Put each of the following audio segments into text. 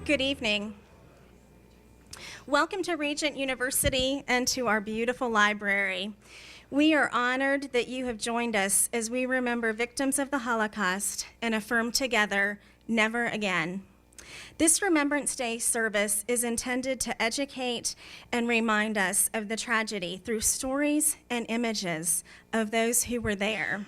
Good evening. Welcome to Regent University and to our beautiful library. We are honored that you have joined us as we remember victims of the Holocaust and affirm together, never again. This Remembrance Day service is intended to educate and remind us of the tragedy through stories and images of those who were there.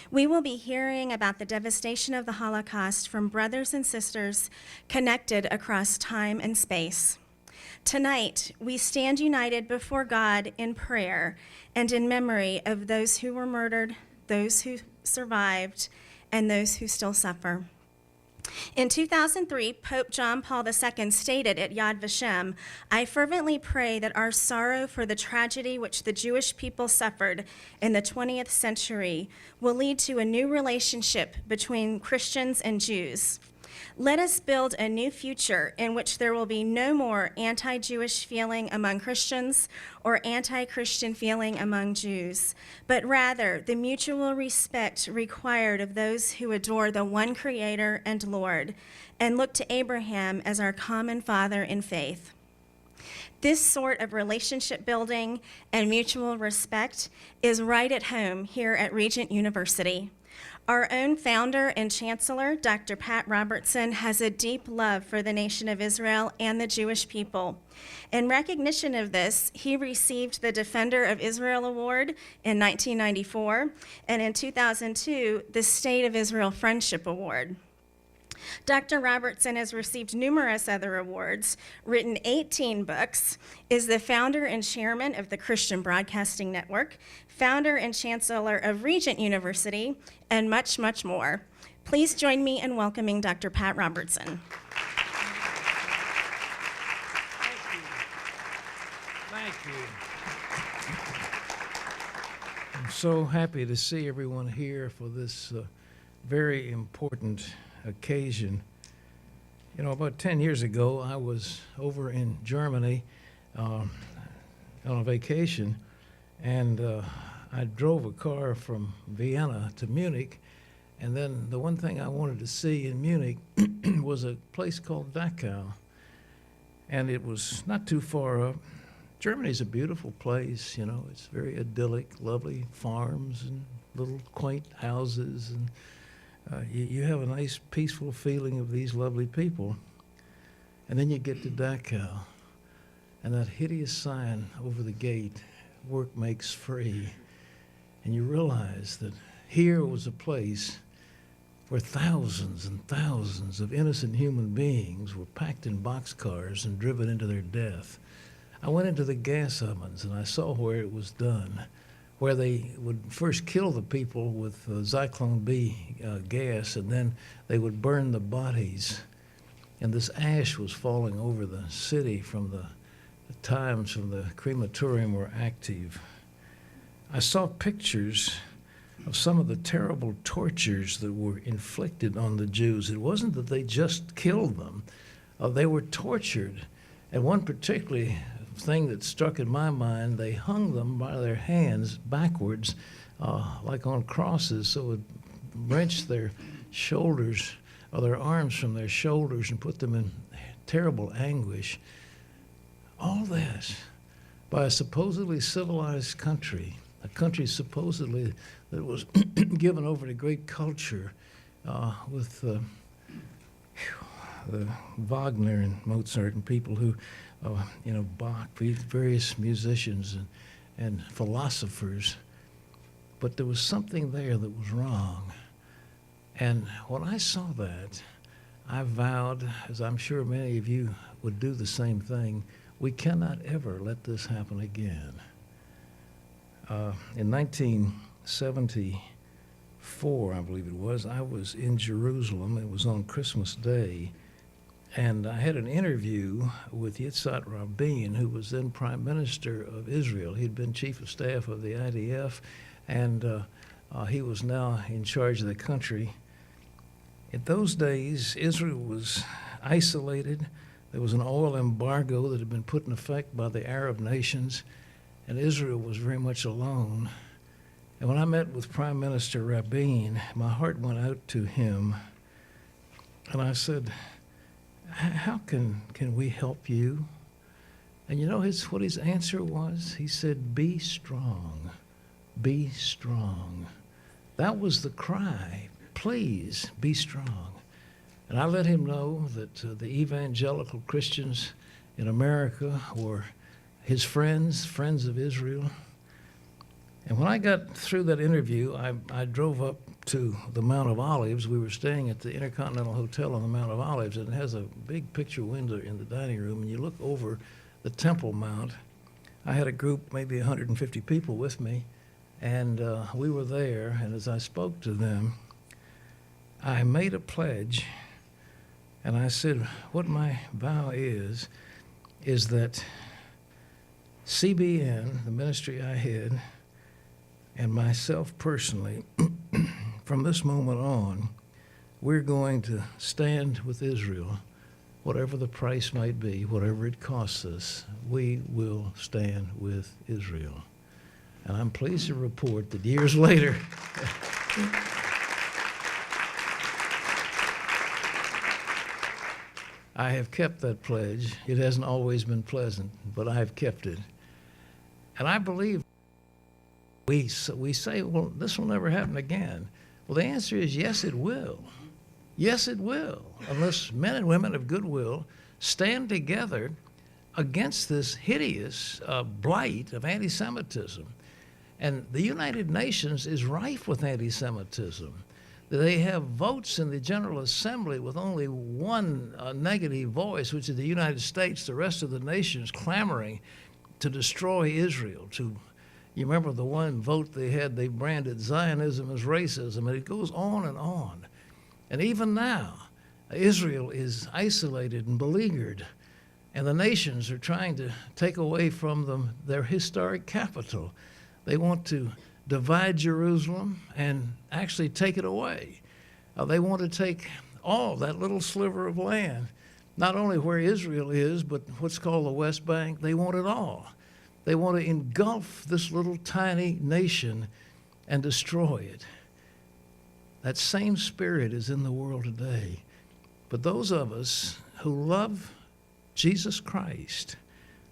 We will be hearing about the devastation of the Holocaust from brothers and sisters connected across time and space. Tonight, we stand united before God in prayer and in memory of those who were murdered, those who survived, and those who still suffer. In 2003, Pope John Paul II stated at Yad Vashem, "I fervently pray that our sorrow for the tragedy which the Jewish people suffered in the 20th century will lead to a new relationship between Christians and Jews. Let us build a new future in which there will be no more anti-Jewish feeling among Christians or anti-Christian feeling among Jews, but rather the mutual respect required of those who adore the one Creator and Lord and look to Abraham as our common father in faith." This sort of relationship building and mutual respect is right at home here at Regent University. Our own founder and chancellor, Dr. Pat Robertson, has a deep love for the nation of Israel and the Jewish people. In recognition of this, he received the Defender of Israel Award in 1994, and in 2002, the State of Israel Friendship Award. Dr. Robertson has received numerous other awards, written 18 books, is the founder and chairman of the Christian Broadcasting Network, founder and chancellor of Regent University, and much, much more. Please join me in welcoming Dr. Pat Robertson. Thank you. I'm so happy to see everyone here for this very important occasion. You know, about 10 years ago, I was over in Germany on a vacation, and I drove a car from Vienna to Munich, and then the one thing I wanted to see in Munich was a place called Dachau, and it was not too far up. Germany's a beautiful place, you know, it's very idyllic, lovely farms and little quaint houses, and you have a nice, peaceful feeling of these lovely people. And then you get to Dachau, and that hideous sign over the gate, "Work makes free." And you realize that here was a place where thousands and thousands of innocent human beings were packed in boxcars and driven into their death. I went into the gas ovens, and I saw where it was done, where they would first kill the people with Zyklon B gas, and then they would burn the bodies. And this ash was falling over the city from the times when the crematorium were active. I saw pictures of some of the terrible tortures that were inflicted on the Jews. It wasn't that they just killed them. They were tortured. And one particularly thing that struck in my mind, they hung them by their hands backwards, like on crosses, so it would wrench their shoulders or their arms from their shoulders and put them in terrible anguish. All this by a supposedly civilized country, a country supposedly that was given over to great culture with the Wagner and Mozart and people who Bach, various musicians and philosophers. But there was something there that was wrong. And when I saw that, I vowed, as I'm sure many of you would do the same thing, we cannot ever let this happen again. In 1974, I believe it was, I was in Jerusalem. It was on Christmas Day. And I had an interview with Yitzhak Rabin, who was then Prime Minister of Israel. He'd been Chief of Staff of the IDF, and he was now in charge of the country. In those days, Israel was isolated. There was an oil embargo that had been put in effect by the Arab nations, and Israel was very much alone. And when I met with Prime Minister Rabin, my heart went out to him, and I said, how can we help you? And you know what his answer was? He said, be strong, be strong. That was the cry, please be strong. And I let him know that the evangelical Christians in America were his friends of Israel. And when I got through that interview, I drove up to the Mount of Olives. We were staying at the Intercontinental Hotel on the Mount of Olives, and it has a big picture window in the dining room, and you look over the Temple Mount. I had a group, maybe 150 people with me, and we were there, and as I spoke to them, I made a pledge, and I said, what my vow is that CBN, the ministry I had, and myself personally, from this moment on, we're going to stand with Israel, whatever the price might be, whatever it costs us, we will stand with Israel. And I'm pleased to report that years later, I have kept that pledge. It hasn't always been pleasant, but I've kept it. And I believe we say, well, this will never happen again. Well, the answer is yes, it will. Yes, it will, unless men and women of goodwill stand together against this hideous blight of anti-Semitism. And the United Nations is rife with anti-Semitism. They have votes in the General Assembly with only one negative voice, which is the United States. The rest of the nations clamoring to destroy Israel. You remember the one vote they had, they branded Zionism as racism, and it goes on and on. And even now, Israel is isolated and beleaguered, and the nations are trying to take away from them their historic capital. They want to divide Jerusalem and actually take it away. They want to take all that little sliver of land, not only where Israel is, but what's called the West Bank. They want it all. They want to engulf this little tiny nation and destroy it. That same spirit is in the world today. But those of us who love Jesus Christ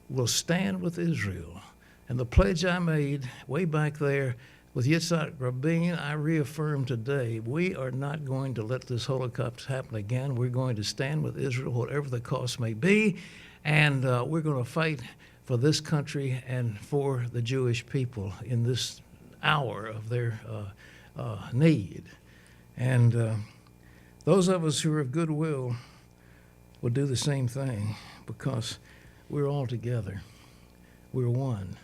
will stand with Israel. And the pledge I made way back there with Yitzhak Rabin, I reaffirm today, we are not going to let this Holocaust happen again. We're going to stand with Israel, whatever the cost may be, and we're going to fight for this country and for the Jewish people in this hour of their need. And those of us who are of goodwill will do the same thing because we're all together. We're one.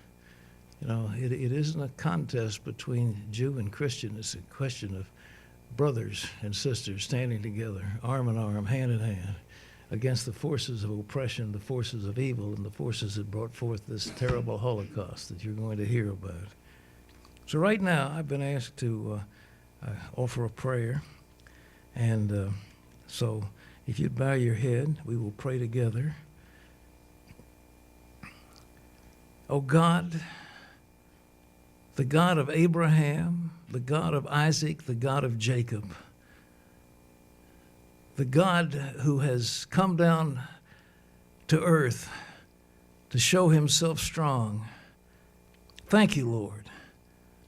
You know, it isn't a contest between Jew and Christian. It's a question of brothers and sisters standing together, arm in arm, hand in hand, against the forces of oppression, the forces of evil, and the forces that brought forth this terrible Holocaust that you're going to hear about. So right now, I've been asked to offer a prayer. And so if you'd bow your head, we will pray together. Oh God, the God of Abraham, the God of Isaac, the God of Jacob, the God who has come down to earth to show himself strong. Thank you, Lord,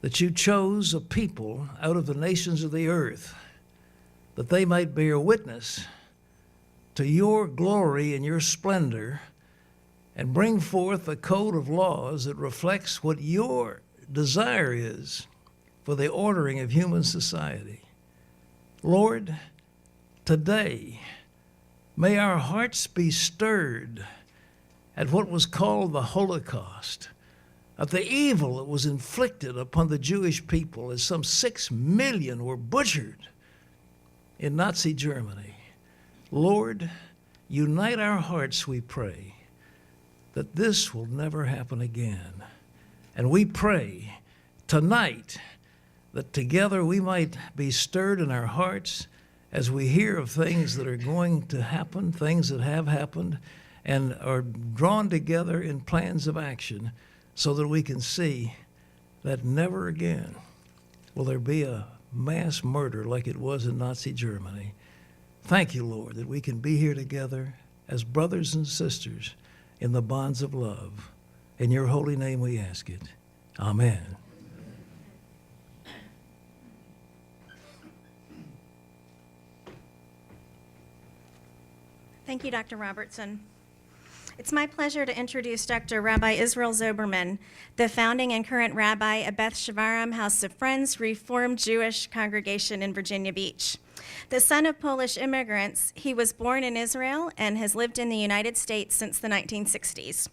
that you chose a people out of the nations of the earth that they might bear witness to your glory and your splendor and bring forth a code of laws that reflects what your desire is for the ordering of human society. Lord, today, may our hearts be stirred at what was called the Holocaust, at the evil that was inflicted upon the Jewish people as some 6 million were butchered in Nazi Germany. Lord, unite our hearts, we pray, that this will never happen again. And we pray tonight that together we might be stirred in our hearts as we hear of things that are going to happen, things that have happened, and are drawn together in plans of action so that we can see that never again will there be a mass murder like it was in Nazi Germany. Thank you, Lord, that we can be here together as brothers and sisters in the bonds of love. In your holy name we ask it. Amen. Thank you, Dr. Robertson. It's my pleasure to introduce Dr. Rabbi Israel Zoberman, the founding and current rabbi of Beth Shavarim House of Friends Reformed Jewish congregation in Virginia Beach. The son of Polish immigrants, he was born in Israel and has lived in the United States since the 1960s.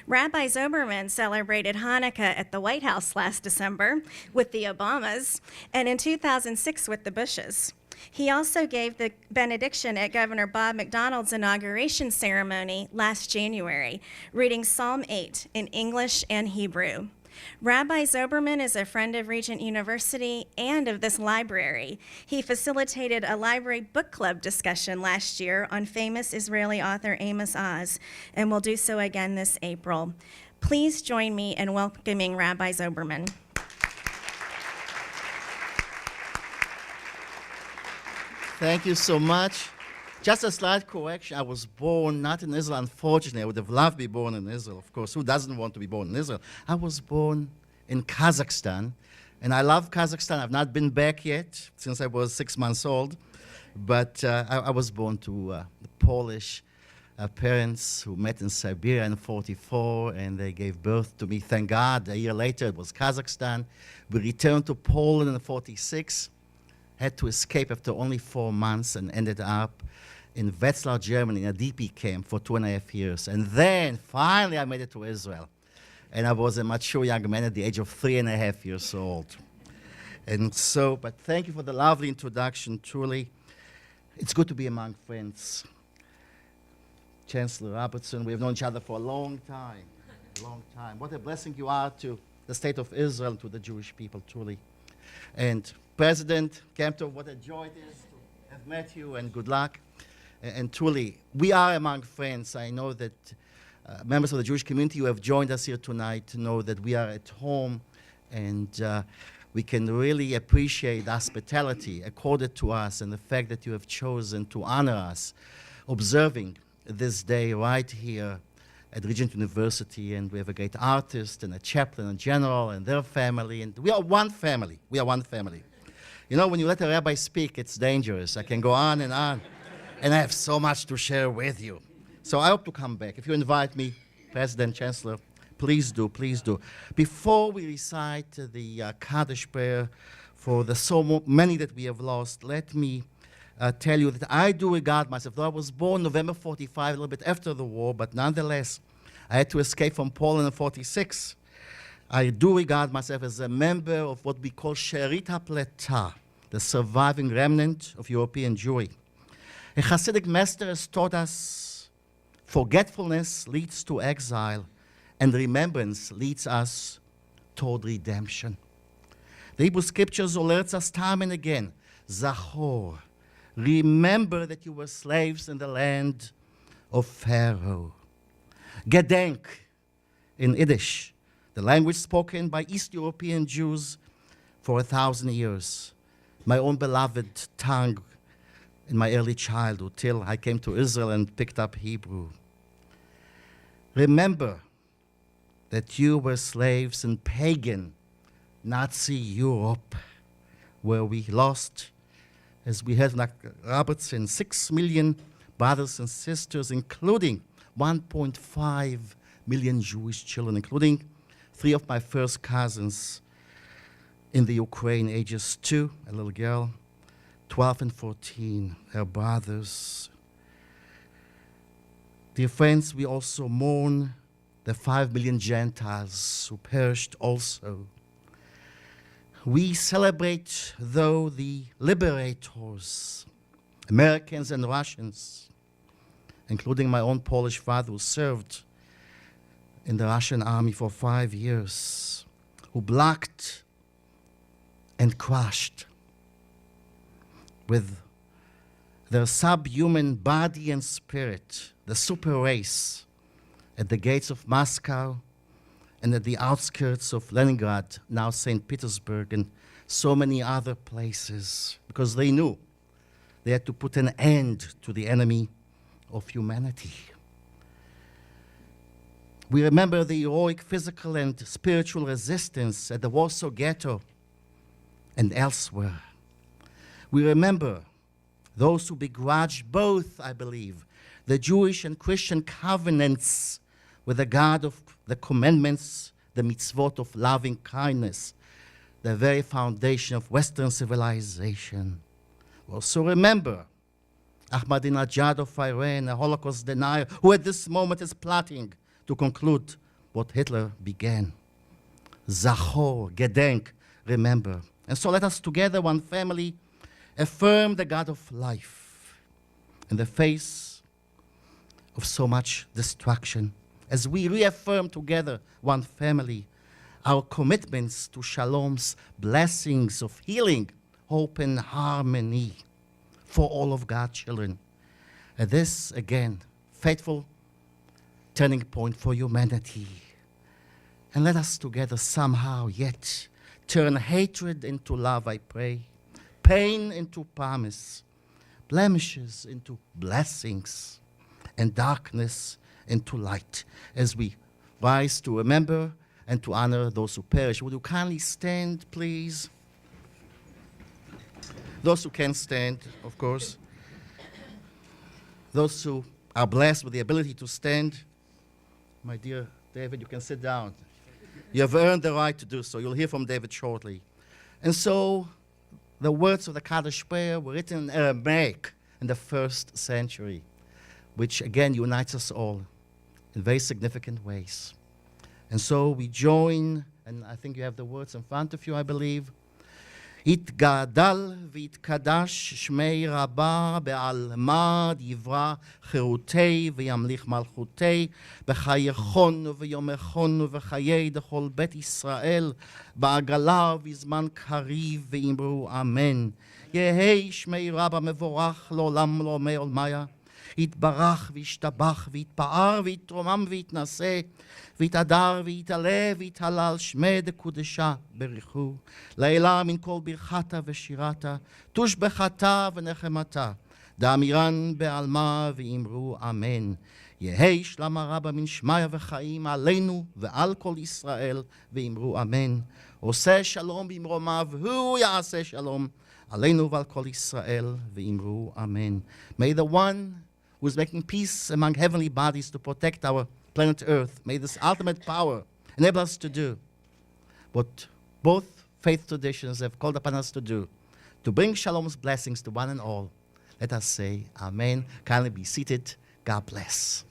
Rabbi Zoberman celebrated Hanukkah at the White House last December with the Obamas and in 2006 with the Bushes. He also gave the benediction at Governor Bob McDonald's inauguration ceremony last January, reading Psalm 8 in English and Hebrew. Rabbi Zoberman is a friend of Regent University and of this library. He facilitated a library book club discussion last year on famous Israeli author Amos Oz, and will do so again this April. Please join me in welcoming Rabbi Zoberman. Thank you so much. Just a slight correction. I was born not in Israel, unfortunately. I would have loved to be born in Israel, of course. Who doesn't want to be born in Israel? I was born in Kazakhstan, and I love Kazakhstan. I've not been back yet since I was 6 months old, but I was born to Polish parents who met in Siberia in 1944, and they gave birth to me. Thank God. A year later, it was Kazakhstan. We returned to Poland in 1946. Had to escape after only 4 months and ended up in Wetzlar, Germany, in a DP camp for 2.5 years. And then, finally, I made it to Israel. And I was a mature young man at the age of 3.5 years old. And so, but thank you for the lovely introduction, truly. It's good to be among friends. Chancellor Robertson, we have known each other for a long time, What a blessing you are to the state of Israel, to the Jewish people, truly. And President Kempter, what a joy it is to have met you, and good luck. And truly, we are among friends. I know that members of the Jewish community who have joined us here tonight know that we are at home, and we can really appreciate the hospitality accorded to us and the fact that you have chosen to honor us, observing this day right here at Regent University. And we have a great artist and a chaplain and general and their family, and we are one family. We are one family. You know, when you let a rabbi speak, it's dangerous. I can go on, and I have so much to share with you. So I hope to come back. If you invite me, President, Chancellor, please do, please do. Before we recite the Kaddish prayer for the so many that we have lost, let me tell you that I do regard myself, though I was born November 45, a little bit after the war, but nonetheless, I had to escape from Poland in 46. I do regard myself as a member of what we call Sherit HaPleta, the surviving remnant of European Jewry. A Hasidic master has taught us forgetfulness leads to exile, and remembrance leads us toward redemption. The Hebrew Scriptures alerts us time and again, Zachor, remember that you were slaves in the land of Pharaoh. Gedenk, in Yiddish, the language spoken by East European Jews for 1,000 years. My own beloved tongue in my early childhood, till I came to Israel and picked up Hebrew. Remember that you were slaves in pagan Nazi Europe, where we lost, as we heard Dr. Robertson, 6 million brothers and sisters, including 1.5 million Jewish children, including 3 of my first cousins in the Ukraine, ages 2, a little girl, 12 and 14, her brothers. Dear friends, we also mourn the 5 million Gentiles who perished also. We celebrate, though, the liberators, Americans and Russians, including my own Polish father who served in the Russian army for 5 years, who blocked and crushed with their subhuman body and spirit, the super race at the gates of Moscow and at the outskirts of Leningrad, now St. Petersburg, and so many other places, because they knew They had to put an end to the enemy of humanity. We remember the heroic physical and spiritual resistance at the Warsaw Ghetto and elsewhere. We remember those who begrudged both, I believe, the Jewish and Christian covenants with the God of the commandments, the mitzvot of loving kindness, the very foundation of Western civilization. We also remember Ahmadinejad of Iran, a Holocaust denier, who at this moment is plotting to conclude what Hitler began. Zachor, Gedenk, remember. And so let us together, one family, affirm the God of life in the face of so much destruction, as we reaffirm together, one family, our commitments to Shalom's blessings of healing, hope, and harmony for all of God's children. And this, again, faithful turning point for humanity. And let us together somehow yet turn hatred into love, I pray, pain into promise, blemishes into blessings, and darkness into light, as we rise to remember and to honor those who perish. Would you kindly stand, please? Those who can stand, of course. Those who are blessed with the ability to stand. My dear David, you can sit down. You have earned the right to do so. You'll hear from David shortly. And so, the words of the Kaddish prayer were written in Aramaic in the 1st century, which again unites us all in very significant ways. And so we join, and I think you have the words in front of you, I believe. יתגדל ויתקדש שמי רבה בעלמא דברה חירותי וימליך מלכותי בחייכון וביומכון ובחיי דכל בית ישראל בעגלה ובזמן קריב ואמרו אמן. יהי שמי רבה מבורך לעולם לעולמי עולמיה. יתברך וישתבח ויתפאר ויתרומם ויתנשא ויתהדר ויתעלה ויתהלל שמי דקודשה בריחו לעילה מן כל ברכתה ושירתה תושבחתה ונחמתה דאמירן בעלמה ואמרו אמן. יהי שלמה רבה מן שמיה וחיים עלינו ועל כל ישראל ואמרו אמן. עושה שלום במרומיו הוא יעשה שלום עלינו ועל כל ישראל ואמרו אמן. May the one who is making peace among heavenly bodies to protect our planet Earth, may this ultimate power enable us to do what both faith traditions have called upon us to do, to bring Shalom's blessings to one and all. Let us say Amen. Kindly be seated. God bless.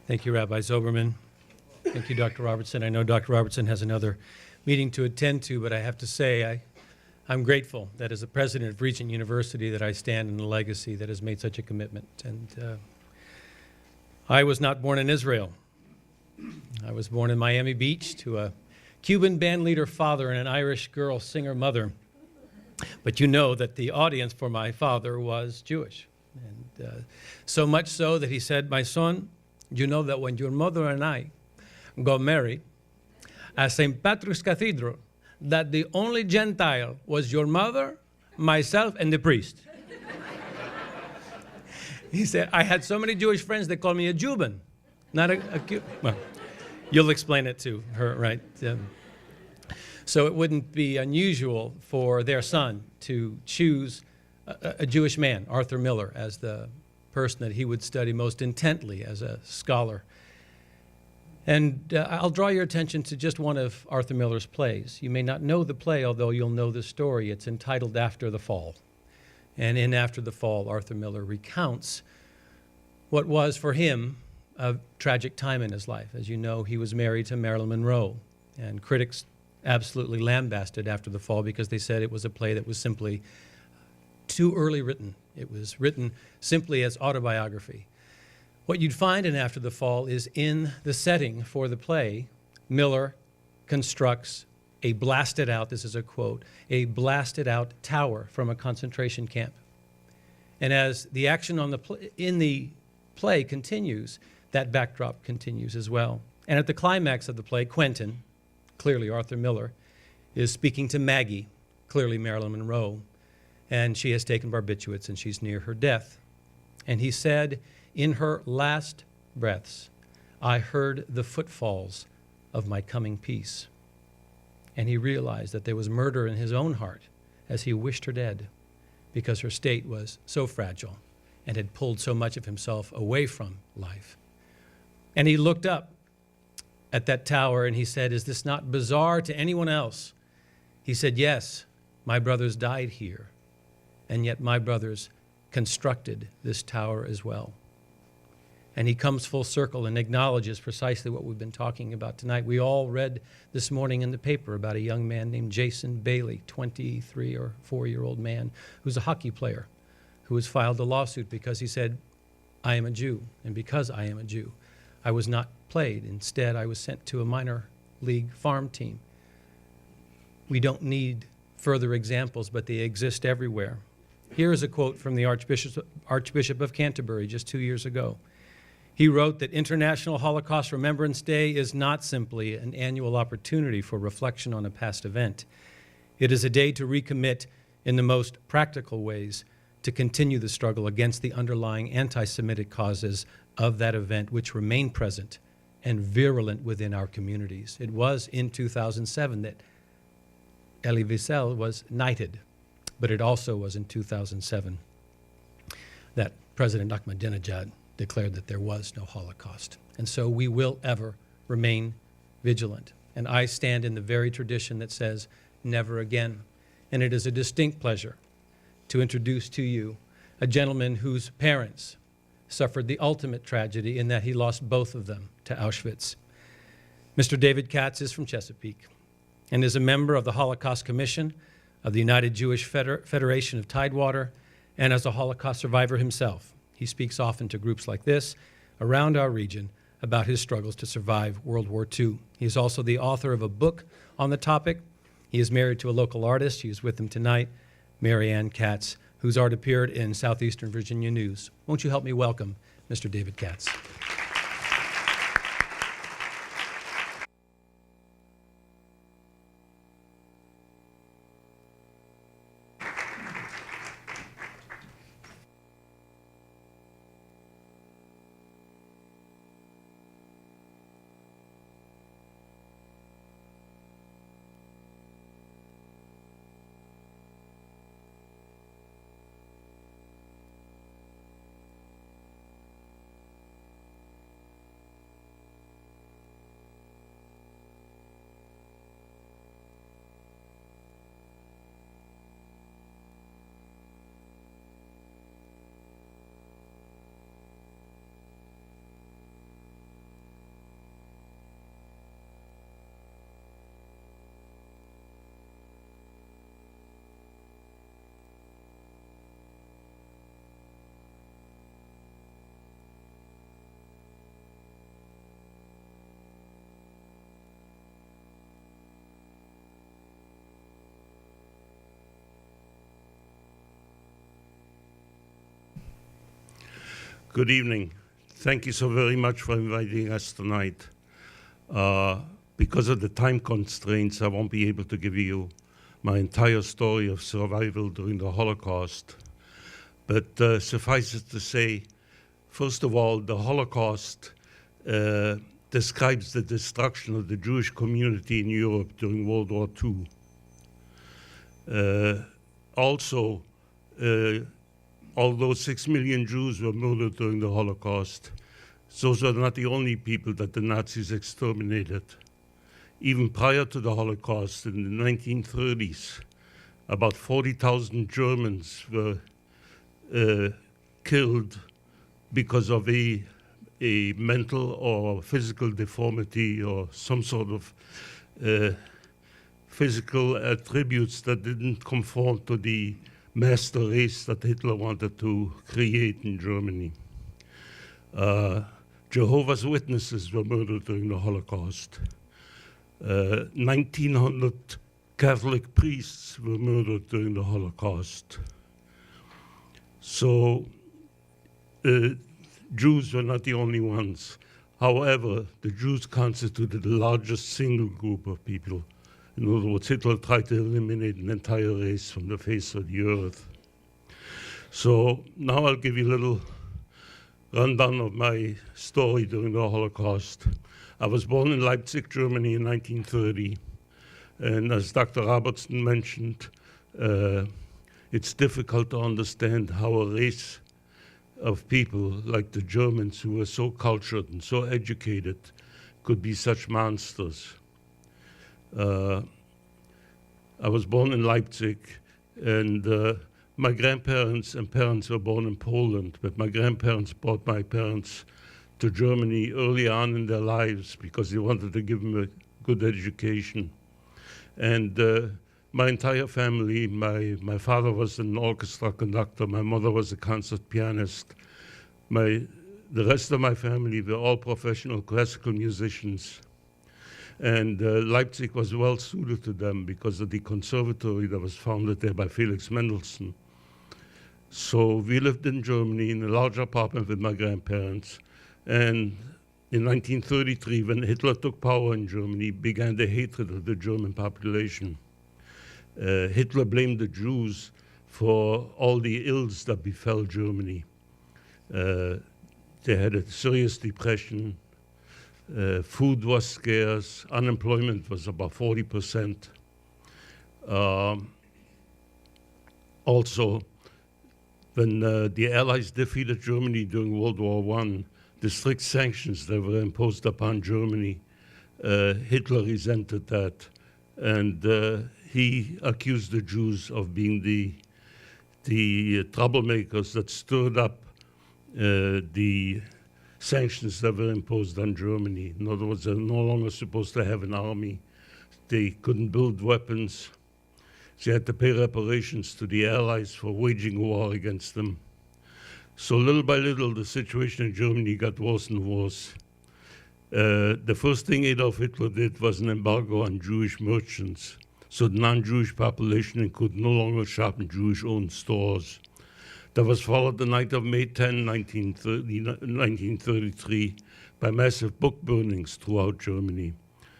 Thank you, Rabbi Zoberman. Thank you, Dr. Robertson. I know Dr. Robertson has another meeting to attend to, but I have to say I'm grateful that as the president of Regent University that I stand in the legacy that has made such a commitment. And I was not born in Israel. I was born in Miami Beach to a Cuban band leader father and an Irish girl singer mother. But you know that the audience for my father was Jewish. And so much so that he said, my son, you know that when your mother and I got married at St. Patrick's Cathedral, that the only Gentile was your mother, myself, and the priest. He said, I had so many Jewish friends, they called me a Juban, not a well, you'll explain it to her, right? So it wouldn't be unusual for their son to choose a Jewish man, Arthur Miller, as the person that he would study most intently as a scholar. And I'll draw your attention to just one of Arthur Miller's plays. You may not know the play, although you'll know the story. It's entitled After the Fall. And in After the Fall, Arthur Miller recounts what was for him a tragic time in his life. As you know, he was married to Marilyn Monroe, and critics absolutely lambasted After the Fall because they said it was a play that was simply too early written. It was written simply as autobiography. What you'd find in After the Fall is in the setting for the play, Miller constructs a blasted out, this is a quote, a blasted out tower from a concentration camp. And as the action in the play continues, that backdrop continues as well. And at the climax of the play, Quentin, clearly Arthur Miller, is speaking to Maggie, clearly Marilyn Monroe, and she has taken barbiturates and she's near her death. And he said, in her last breaths, I heard the footfalls of my coming peace. And he realized that there was murder in his own heart as he wished her dead, because her state was so fragile and had pulled so much of himself away from life. And he looked up at that tower and he said, is this not bizarre to anyone else? He said, yes, my brothers died here, and yet my brothers constructed this tower as well. And he comes full circle and acknowledges precisely what we've been talking about tonight. We all read this morning in the paper about a young man named Jason Bailey, 23 or 4-year-old man, who's a hockey player, who has filed a lawsuit because he said, I am a Jew, and because I am a Jew, I was not played. Instead, I was sent to a minor league farm team. We don't need further examples, but they exist everywhere. Here is a quote from the Archbishop of Canterbury just 2 years ago. He wrote that International Holocaust Remembrance Day is not simply an annual opportunity for reflection on a past event. It is a day to recommit in the most practical ways to continue the struggle against the underlying anti-Semitic causes of that event, which remain present and virulent within our communities. It was in 2007 that Elie Wiesel was knighted, but it also was in 2007 that President Ahmadinejad declared that there was no Holocaust. And so we will ever remain vigilant. And I stand in the very tradition that says, never again. And it is a distinct pleasure to introduce to you a gentleman whose parents suffered the ultimate tragedy in that he lost both of them to Auschwitz. Mr. David Katz is from Chesapeake and is a member of the Holocaust Commission of the United Jewish Federation of Tidewater, and as a Holocaust survivor himself. He speaks often to groups like this around our region about his struggles to survive World War II. He is also the author of a book on the topic. He is married to a local artist. He is with him tonight, Mary Ann Katz, whose art appeared in Southeastern Virginia News. Won't you help me welcome Mr. David Katz? Good evening. Thank you so very much for inviting us tonight. Because of the time constraints, I won't be able to give you my entire story of survival during the Holocaust. But suffice it to say, first of all, the Holocaust describes the destruction of the Jewish community in Europe during World War II. Also, although 6 million Jews were murdered during the Holocaust, those were not the only people that the Nazis exterminated. Even prior to the Holocaust, in the 1930s, about 40,000 Germans were killed because of a mental or physical deformity or some sort of physical attributes that didn't conform to the master race that Hitler wanted to create in Germany. Jehovah's Witnesses were murdered during the Holocaust. 1,900 Catholic priests were murdered during the Holocaust. So Jews were not the only ones. However, the Jews constituted the largest single group of people. In other words, Hitler tried to eliminate an entire race from the face of the earth. So now I'll give you a little rundown of my story during the Holocaust. I was born in Leipzig, Germany in 1930. And as Dr. Robertson mentioned, it's difficult to understand how a race of people like the Germans, who were so cultured and so educated, could be such monsters. I was born in Leipzig, and my grandparents and parents were born in Poland, but my grandparents brought my parents to Germany early on in their lives because they wanted to give them a good education. And my entire family, my father was an orchestra conductor, my mother was a concert pianist. The rest of my family were all professional classical musicians. And Leipzig was well suited to them because of the conservatory that was founded there by Felix Mendelssohn. So we lived in Germany in a large apartment with my grandparents. And in 1933, when Hitler took power in Germany, began the hatred of the German population. Hitler blamed the Jews for all the ills that befell Germany. They had a serious depression. Food was scarce. Unemployment was about 40%. Also, when the Allies defeated Germany during World War I, the strict sanctions that were imposed upon Germany, Hitler resented that, and he accused the Jews of being the troublemakers that stirred up the sanctions that were imposed on Germany. In other words, they're no longer supposed to have an army. They couldn't build weapons. They had to pay reparations to the Allies for waging war against them. So little by little, the situation in Germany got worse and worse. The first thing Adolf Hitler did was an embargo on Jewish merchants, so the non-Jewish population could no longer shop in Jewish-owned stores. That was followed the night of May 10, 1933, by massive book burnings throughout Germany.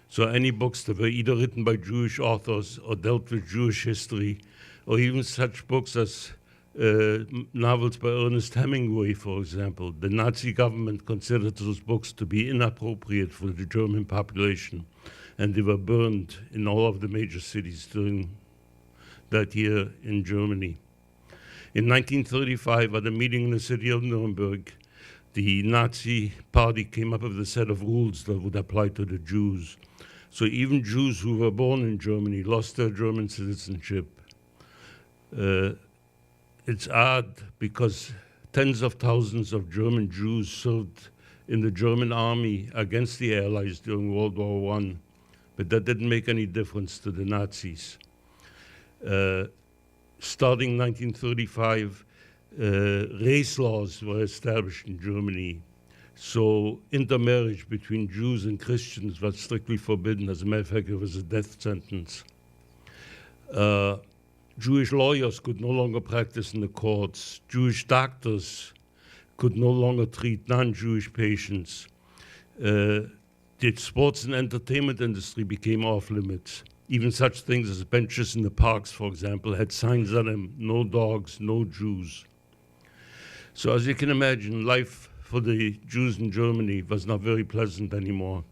So any books that were either written by Jewish authors or dealt with Jewish history, or even such books as novels by Ernest Hemingway, for example, the Nazi government considered those books to be inappropriate for the German population, and they were burned in all of the major cities during that year in Germany. In 1935, at a meeting in the city of Nuremberg, the Nazi party came up with a set of rules that would apply to the Jews. So even Jews who were born in Germany lost their German citizenship. It's odd because tens of thousands of German Jews served in the German army against the Allies during World War I, but that didn't make any difference to the Nazis. Starting 1935, race laws were established in Germany. So intermarriage between Jews and Christians was strictly forbidden. As a matter of fact, it was a death sentence. Jewish lawyers could no longer practice in the courts. Jewish doctors could no longer treat non-Jewish patients. The sports and entertainment industry became off limits. Even such things as benches in the parks, for example, had signs on them, no dogs, no Jews. So as you can imagine, life for the Jews in Germany was not very pleasant anymore.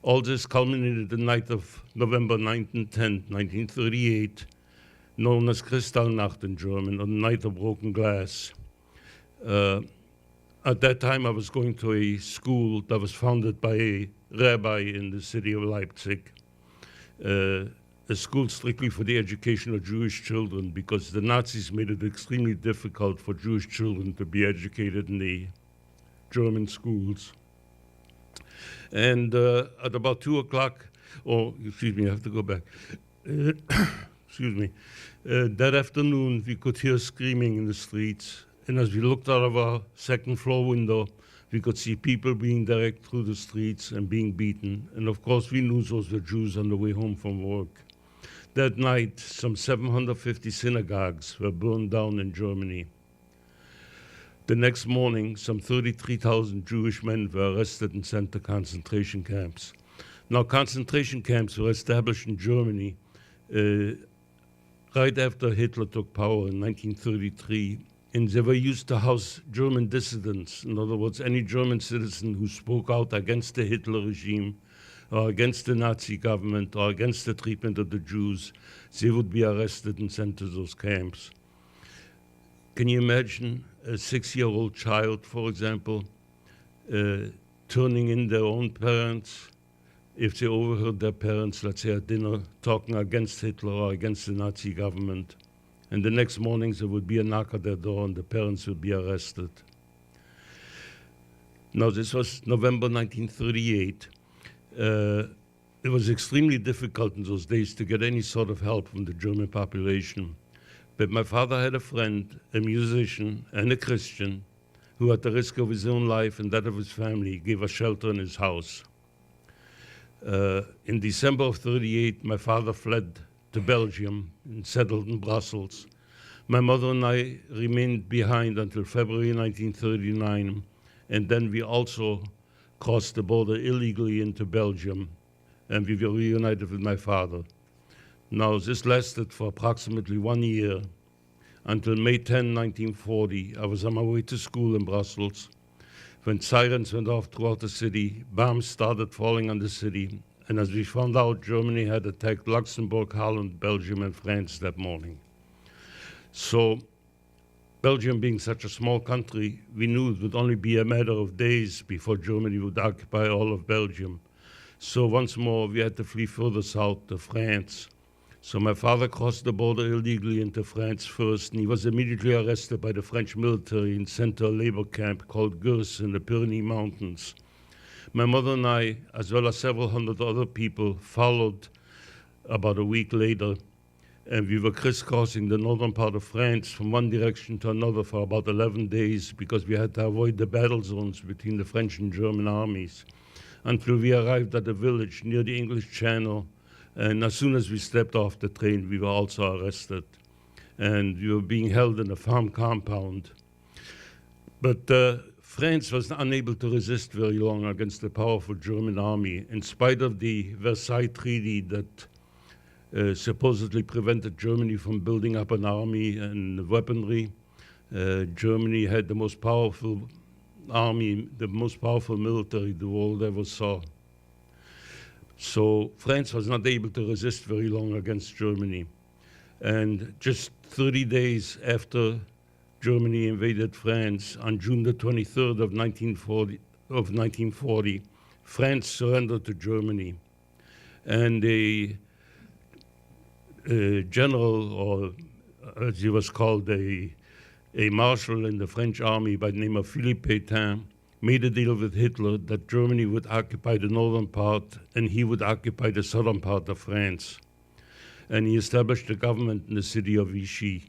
All this culminated the night of November 9 and 10, 1938, known as Kristallnacht in German, or the Night of Broken Glass. At that time, I was going to a school that was founded by a rabbi in the city of Leipzig, a school strictly for the education of Jewish children, because the Nazis made it extremely difficult for Jewish children to be educated in the German schools. And at about 2 o'clock, or excuse me, I have to go back. Excuse me. That afternoon, we could hear screaming in the streets. And as we looked out of our second floor window, we could see people being dragged through the streets and being beaten. And of course, we knew those were Jews on the way home from work. That night, some 750 synagogues were burned down in Germany. The next morning, some 33,000 Jewish men were arrested and sent to concentration camps. Now, concentration camps were established in Germany right after Hitler took power in 1933, and they were used to house German dissidents. In other words, any German citizen who spoke out against the Hitler regime or against the Nazi government or against the treatment of the Jews, they would be arrested and sent to those camps. Can you imagine a 6-year-old child, for example, turning in their own parents if they overheard their parents, let's say at dinner, talking against Hitler or against the Nazi government? And the next morning there would be a knock at their door and the parents would be arrested. Now, this was November 1938. It was extremely difficult in those days to get any sort of help from the German population. But my father had a friend, a musician and a Christian, who at the risk of his own life and that of his family gave us shelter in his house. In December of '38, my father fled to Belgium and settled in Brussels. My mother and I remained behind until February 1939, and then we also crossed the border illegally into Belgium, and we were reunited with my father. Now, this lasted for approximately 1 year, until May 10, 1940. I was on my way to school in Brussels, when sirens went off throughout the city, bombs started falling on the city, and as we found out, Germany had attacked Luxembourg, Holland, Belgium, and France that morning. So, Belgium being such a small country, we knew it would only be a matter of days before Germany would occupy all of Belgium. So once more, we had to flee further south to France. So my father crossed the border illegally into France first, and he was immediately arrested by the French military and sent to a labor camp called Gurs in the Pyrenees Mountains. My mother and I, as well as several hundred other people, followed about a week later, and we were crisscrossing the northern part of France from one direction to another for about 11 days because we had to avoid the battle zones between the French and German armies, until we arrived at a village near the English Channel. And as soon as we stepped off the train, we were also arrested. And we were being held in a farm compound. But France was unable to resist very long against the powerful German army, in spite of the Versailles Treaty that supposedly prevented Germany from building up an army and weaponry. Germany had the most powerful army, the most powerful military the world ever saw. So France was not able to resist very long against Germany. And just 30 days after Germany invaded France, on June the 23rd of 1940, France surrendered to Germany. And a general, or as he was called, a marshal in the French army by the name of Philippe Pétain, made a deal with Hitler that Germany would occupy the northern part and he would occupy the southern part of France. And he established a government in the city of Vichy.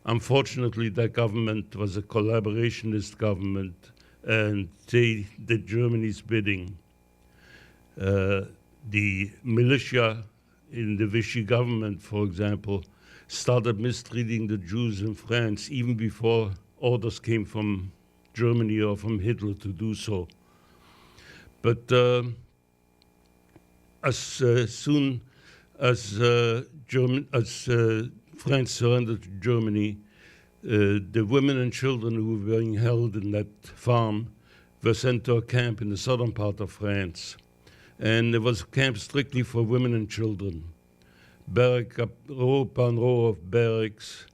Unfortunately, that government was a collaborationist government, and they did Germany's bidding. The militia in the Vichy government, for example, started mistreating the Jews in France even before orders came from Germany or from Hitler to do so. But as soon as France surrendered to Germany, the women and children who were being held in that farm were sent to a camp in the southern part of France. And it was a camp strictly for women and children. Barrack, row upon row of barracks,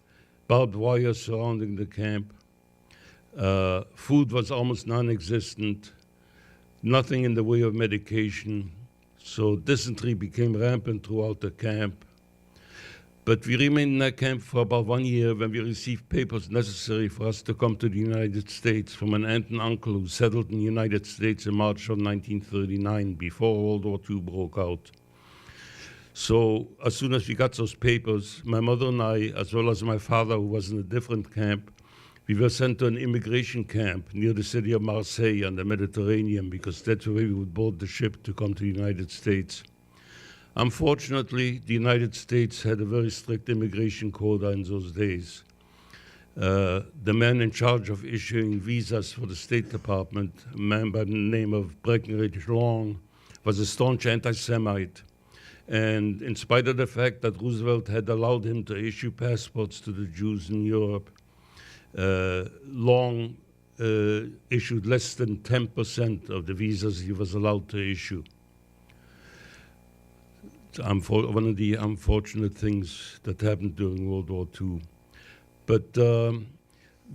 barbed wire surrounding the camp. Food was almost non-existent, nothing in the way of medication, so dysentery became rampant throughout the camp. But we remained in that camp for about 1 year when we received papers necessary for us to come to the United States from an aunt and uncle who settled in the United States in March of 1939, before World War II broke out. So as soon as we got those papers, my mother and I, as well as my father, who was in a different camp, we were sent to an immigration camp near the city of Marseille on the Mediterranean, because that's where we would board the ship to come to the United States. Unfortunately, the United States had a very strict immigration quota in those days. The man in charge of issuing visas for the State Department, a man by the name of Breckinridge Long, was a staunch anti-Semite. And in spite of the fact that Roosevelt had allowed him to issue passports to the Jews in Europe, Long issued less than 10% of the visas he was allowed to issue. One of the unfortunate things that happened during World War II. But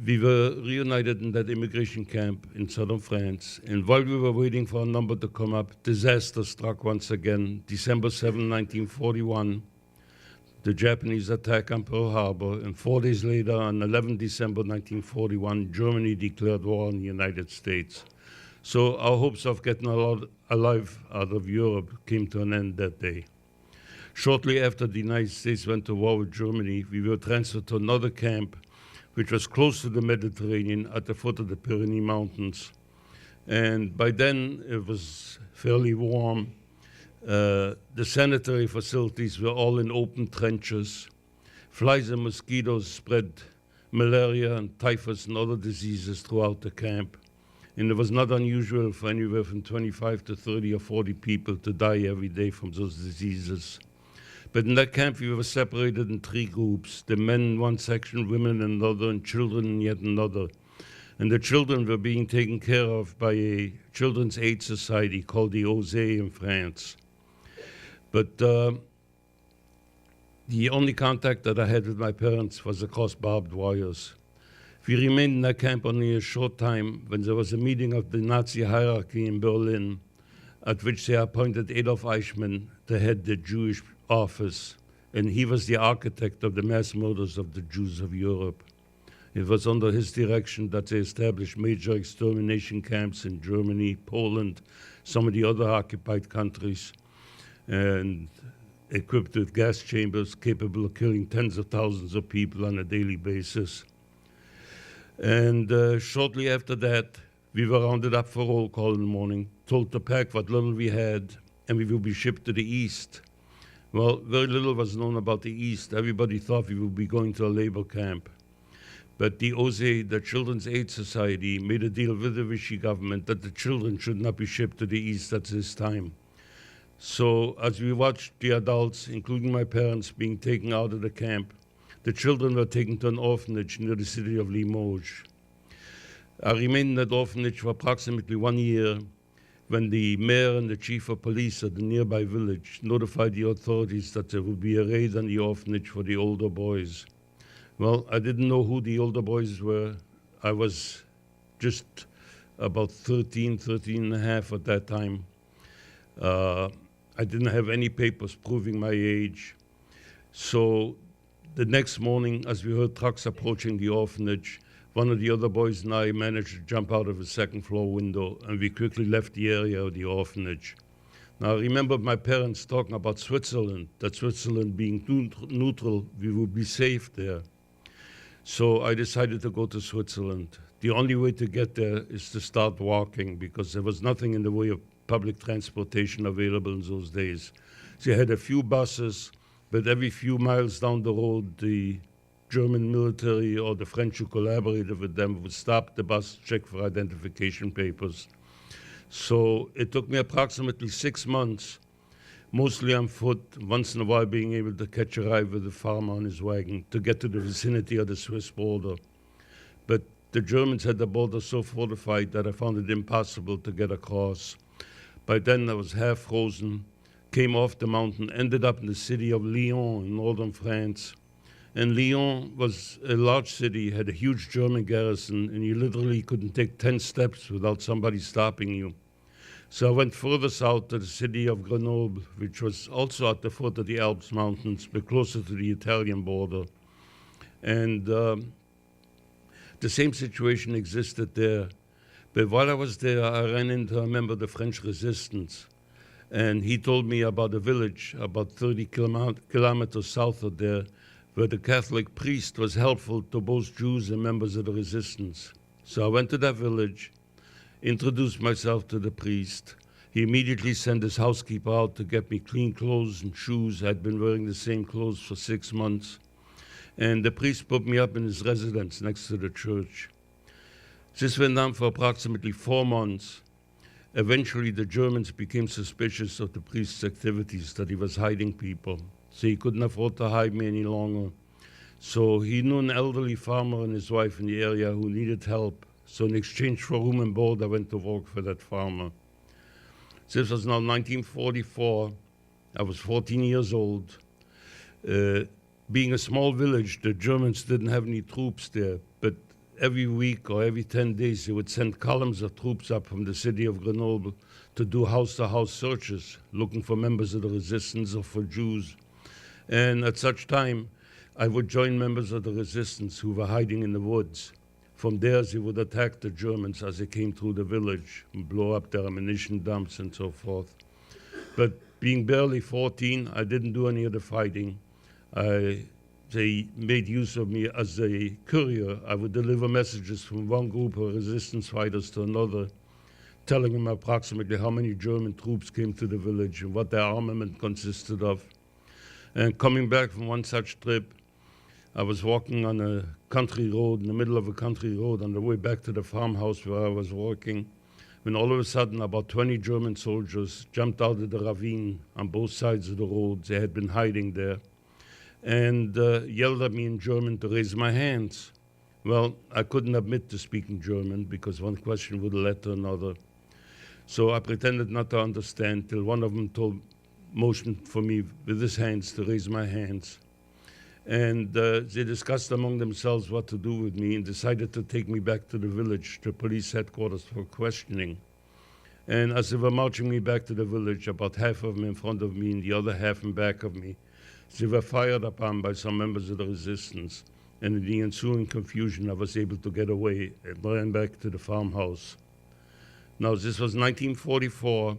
we were reunited in that immigration camp in southern France, and while we were waiting for a number to come up, disaster struck once again. December 7, 1941, the Japanese attack on Pearl Harbor, and 4 days later, on 11 December 1941, Germany declared war on the United States. So our hopes of getting alive out of Europe came to an end that day. Shortly after the United States went to war with Germany, we were transferred to another camp, which was close to the Mediterranean at the foot of the Pyrenees Mountains. And by then, it was fairly warm. The sanitary facilities were all in open trenches. Flies and mosquitoes spread malaria and typhus and other diseases throughout the camp. And it was not unusual for anywhere from 25 to 30 or 40 people to die every day from those diseases. But in that camp, we were separated in 3 groups, the men in one section, women in another, and children in yet another. And the children were being taken care of by a children's aid society called the OSE in France. But the only contact that I had with my parents was across barbed wires. We remained in that camp only a short time when there was a meeting of the Nazi hierarchy in Berlin, at which they appointed Adolf Eichmann to head the Jewish office, and he was the architect of the mass murders of the Jews of Europe. It was under his direction that they established major extermination camps in Germany, Poland, some of the other occupied countries, and equipped with gas chambers capable of killing tens of thousands of people on a daily basis. And shortly after that, we were rounded up for roll call in the morning, told to pack what little we had, and we will be shipped to the east. Well, very little was known about the East. Everybody thought we would be going to a labor camp. But the OSE, the Children's Aid Society, made a deal with the Vichy government that the children should not be shipped to the East at this time. So as we watched the adults, including my parents, being taken out of the camp, the children were taken to an orphanage near the city of Limoges. I remained in that orphanage for approximately 1 year, when the mayor and the chief of police of the nearby village notified the authorities that there would be a raid on the orphanage for the older boys. Well, I didn't know who the older boys were. I was just about 13 and a half at that time. I didn't have any papers proving my age. So the next morning, as we heard trucks approaching the orphanage, one of the other boys and I managed to jump out of a second-floor window, and we quickly left the area of the orphanage. Now, I remember my parents talking about Switzerland, that Switzerland being neutral, we would be safe there. So I decided to go to Switzerland. The only way to get there is to start walking, because there was nothing in the way of public transportation available in those days. So you had a few buses, but every few miles down the road, the German military or the French who collaborated with them would stop the bus, check for identification papers. So it took me approximately 6 months, mostly on foot, once in a while being able to catch a ride with a farmer on his wagon to get to the vicinity of the Swiss border. But the Germans had the border so fortified that I found it impossible to get across. By then I was half frozen, came off the mountain, ended up in the city of Lyon in northern France. And Lyon was a large city, had a huge German garrison, and you literally couldn't take 10 steps without somebody stopping you. So I went further south to the city of Grenoble, which was also at the foot of the Alps mountains, but closer to the Italian border. And the same situation existed there. But while I was there, I ran into a member of the French resistance. And he told me about a village about 30 kilometers south of there, where the Catholic priest was helpful to both Jews and members of the resistance. So I went to that village, introduced myself to the priest. He immediately sent his housekeeper out to get me clean clothes and shoes. I'd been wearing the same clothes for 6 months. and the priest put me up in his residence next to the church. This went on for approximately 4 months. Eventually, the Germans became suspicious of the priest's activities, that he was hiding people. So he couldn't afford to hide me any longer. So he knew an elderly farmer and his wife in the area who needed help. So in exchange for room and board, I went to work for that farmer. This was now 1944. I was 14 years old. Being a small village, the Germans didn't have any troops there, but every week or every 10 days, they would send columns of troops up from the city of Grenoble to do house-to-house searches, looking for members of the resistance or for Jews. And at such time, I would join members of the resistance who were hiding in the woods. From there, they would attack the Germans as they came through the village and blow up their ammunition dumps and so forth. But being barely 14, I didn't do any of the fighting. They made use of me as a courier. I would deliver messages from one group of resistance fighters to another, telling them approximately how many German troops came to the village and what their armament consisted of. And coming back from one such trip, I was walking on a country road, in the middle of a country road, on the way back to the farmhouse where I was working, when all of a sudden about 20 German soldiers jumped out of the ravine on both sides of the road. They had been hiding there, and yelled at me in German to raise my hands. Well, I couldn't admit to speaking German because one question would have led to another. So I pretended not to understand till one of them motioned for me with his hands to raise my hands. And they discussed among themselves what to do with me and decided to take me back to the village, the police headquarters, for questioning. And as they were marching me back to the village, about half of them in front of me and the other half in back of me, they were fired upon by some members of the resistance. And in the ensuing confusion, I was able to get away and ran back to the farmhouse. Now, this was 1944.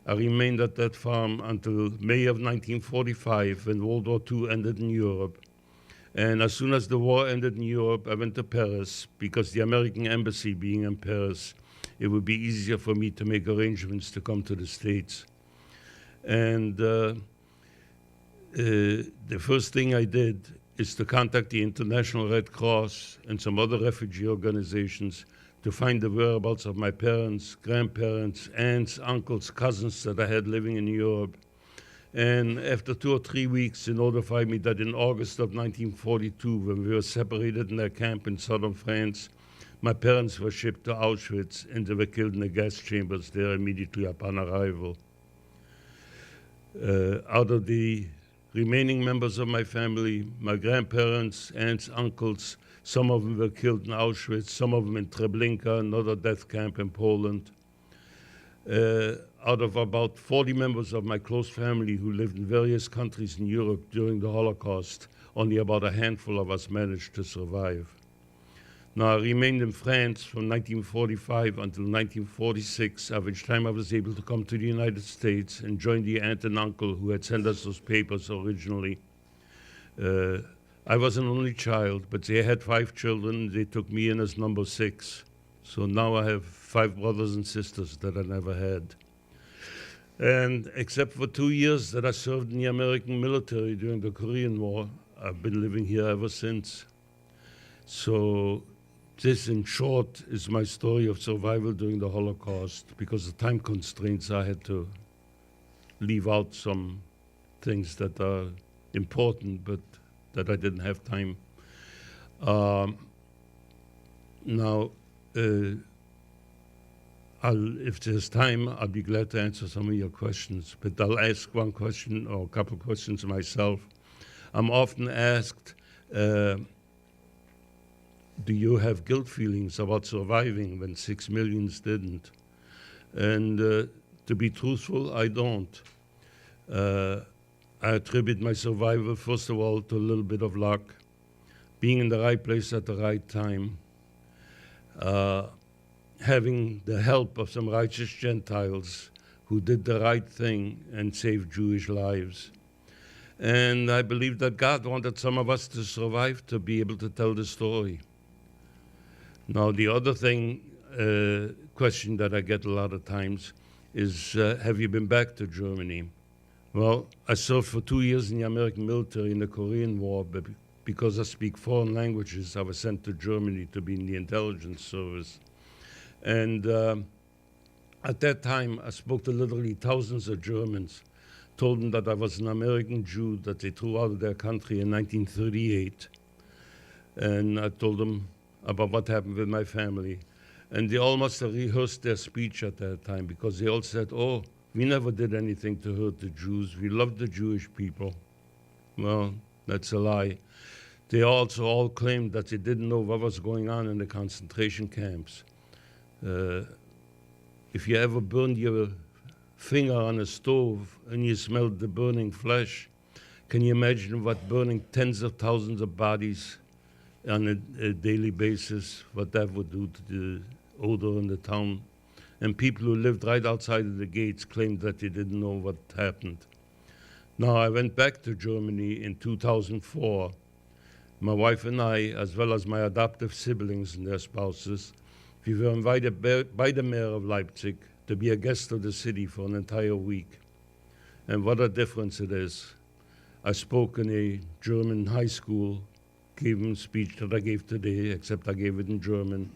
I remained at that farm until May of 1945, when World War II ended in Europe. And as soon as the war ended in Europe, I went to Paris, because the American embassy being in Paris, it would be easier for me to make arrangements to come to the States. And the first thing I did is to contact the International Red Cross and some other refugee organizations to find the whereabouts of my parents, grandparents, aunts, uncles, cousins that I had living in Europe. And after 2 or 3 weeks, they notified me that in August of 1942, when we were separated in their camp in southern France, my parents were shipped to Auschwitz and they were killed in the gas chambers there immediately upon arrival. Out of the remaining members of my family, my grandparents, aunts, uncles, some of them were killed in Auschwitz, some of them in Treblinka, another death camp in Poland. Out of about 40 members of my close family who lived in various countries in Europe during the Holocaust, only about a handful of us managed to survive. Now, I remained in France from 1945 until 1946, at which time I was able to come to the United States and join the aunt and uncle who had sent us those papers originally. I was an only child, but they had 5 children. They took me in as number 6. So now I have 5 brothers and sisters that I never had. And except for 2 years that I served in the American military during the Korean War, I've been living here ever since. So this, in short, is my story of survival during the Holocaust. Because of time constraints, I had to leave out some things that are important, but that I didn't have time. Now, if there's time, I'll be glad to answer some of your questions, but I'll ask one question or a couple of questions myself. I'm often asked, do you have guilt feelings about surviving when 6 million didn't? And to be truthful, I don't. I attribute my survival, first of all, to a little bit of luck, being in the right place at the right time, having the help of some righteous Gentiles who did the right thing and saved Jewish lives. And I believe that God wanted some of us to survive to be able to tell the story. Now, the other thing, question that I get a lot of times is, have you been back to Germany? Well, I served for 2 years in the American military in the Korean War, but because I speak foreign languages, I was sent to Germany to be in the intelligence service. And at that time, I spoke to literally thousands of Germans, told them that I was an American Jew that they threw out of their country in 1938. And I told them about what happened with my family. And they almost rehearsed their speech at that time because they all said, oh, we never did anything to hurt the Jews. We loved the Jewish people. Well, that's a lie. They also all claimed that they didn't know what was going on in the concentration camps. If you ever burned your finger on a stove and you smelled the burning flesh, can you imagine what burning tens of thousands of bodies on a daily basis, what that would do to the odor in the town? And people who lived right outside of the gates claimed that they didn't know what happened. Now, I went back to Germany in 2004. My wife and I, as well as my adoptive siblings and their spouses, we were invited by the mayor of Leipzig to be a guest of the city for an entire week. And what a difference it is. I spoke in a German high school, gave them a speech that I gave today, except I gave it in German.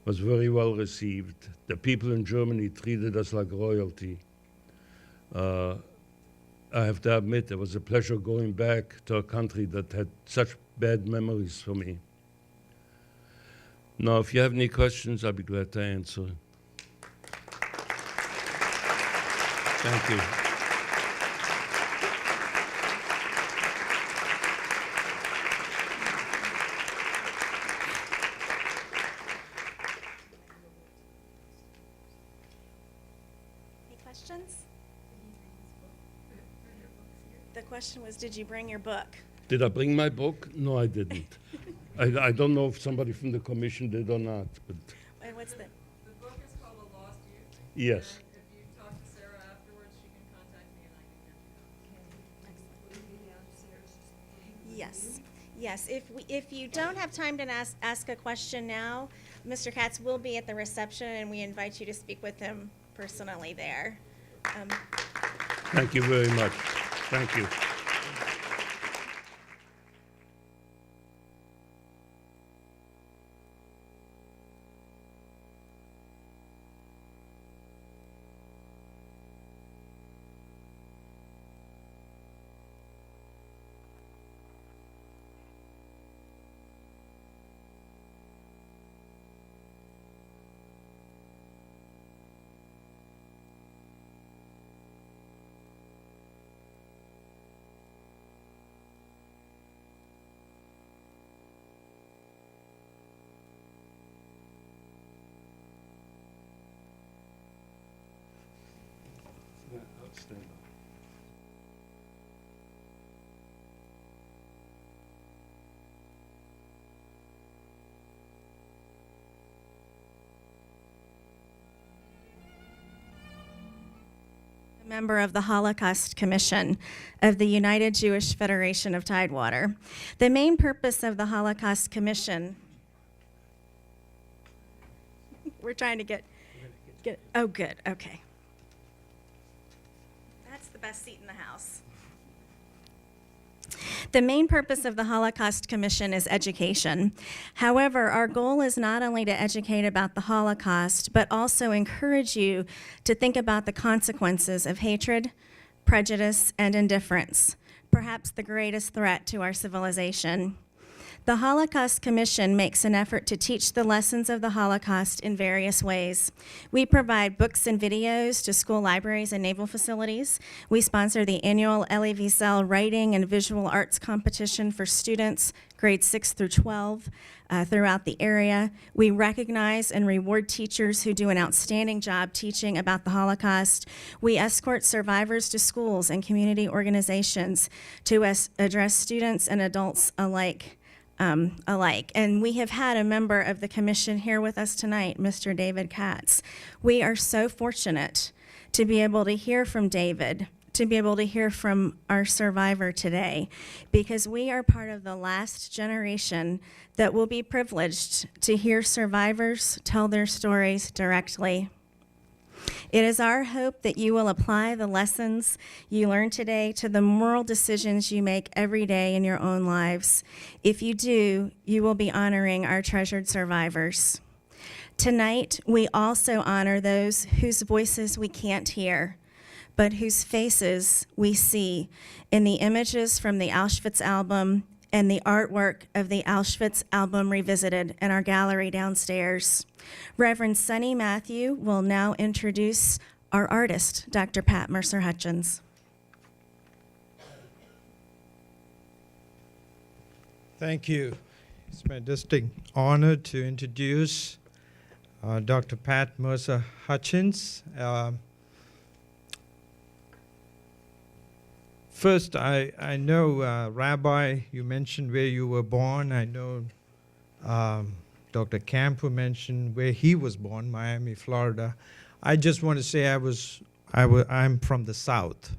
Was very well received. The people in Germany treated us like royalty. I have to admit, it was a pleasure going back to a country that had such bad memories for me. Now, if you have any questions, I'll be glad to answer. Thank you. Any questions? The question was, did you bring your book? Did I bring my book? No, I didn't. I don't know if somebody from the commission did or not, but And what's the? The book is called A Lost Youth. yes. And if you talk to Sarah afterwards, she can contact me and I can get you. Yes, yes. If you don't have time to ask a question now, Mr. Katz will be at the reception, and we invite you to speak with him personally there. Thank you very much. Thank you. Outstanding. Member of the Holocaust Commission of the United Jewish Federation of Tidewater. The main purpose of the Holocaust Commission, we're trying to get, oh, good, okay. That's the best seat in the house. The main purpose of the Holocaust Commission is education. However, our goal is not only to educate about the Holocaust, but also encourage you to think about the consequences of hatred, prejudice, and indifference, perhaps the greatest threat to our civilization. The Holocaust Commission makes an effort to teach the lessons of the Holocaust in various ways. We provide books and videos to school libraries and naval facilities. We sponsor the annual Elie Wiesel Writing and Visual Arts Competition for students, grades 6 through 12, throughout the area. We recognize and reward teachers who do an outstanding job teaching about the Holocaust. We escort survivors to schools and community organizations to address students and adults alike. And we have had a member of the commission here with us tonight, Mr. David Katz. We are so fortunate to be able to hear from David, to be able to hear from our survivor today, because we are part of the last generation that will be privileged to hear survivors tell their stories directly. It is our hope that you will apply the lessons you learned today to the moral decisions you make every day in your own lives. If you do, you will be honoring our treasured survivors. Tonight, we also honor those whose voices we can't hear, but whose faces we see in the images from the Auschwitz album and the artwork of the Auschwitz album revisited in our gallery downstairs. Reverend Sonny Matthew will now introduce our artist, Dr. Pat Mercer Hutchins. Thank you. It's my distinct honor to introduce Dr. Pat Mercer Hutchins. First, I know, Rabbi, you mentioned where you were born. I know Dr. Campo mentioned where he was born, Miami, Florida. I just want to say I'm from the South.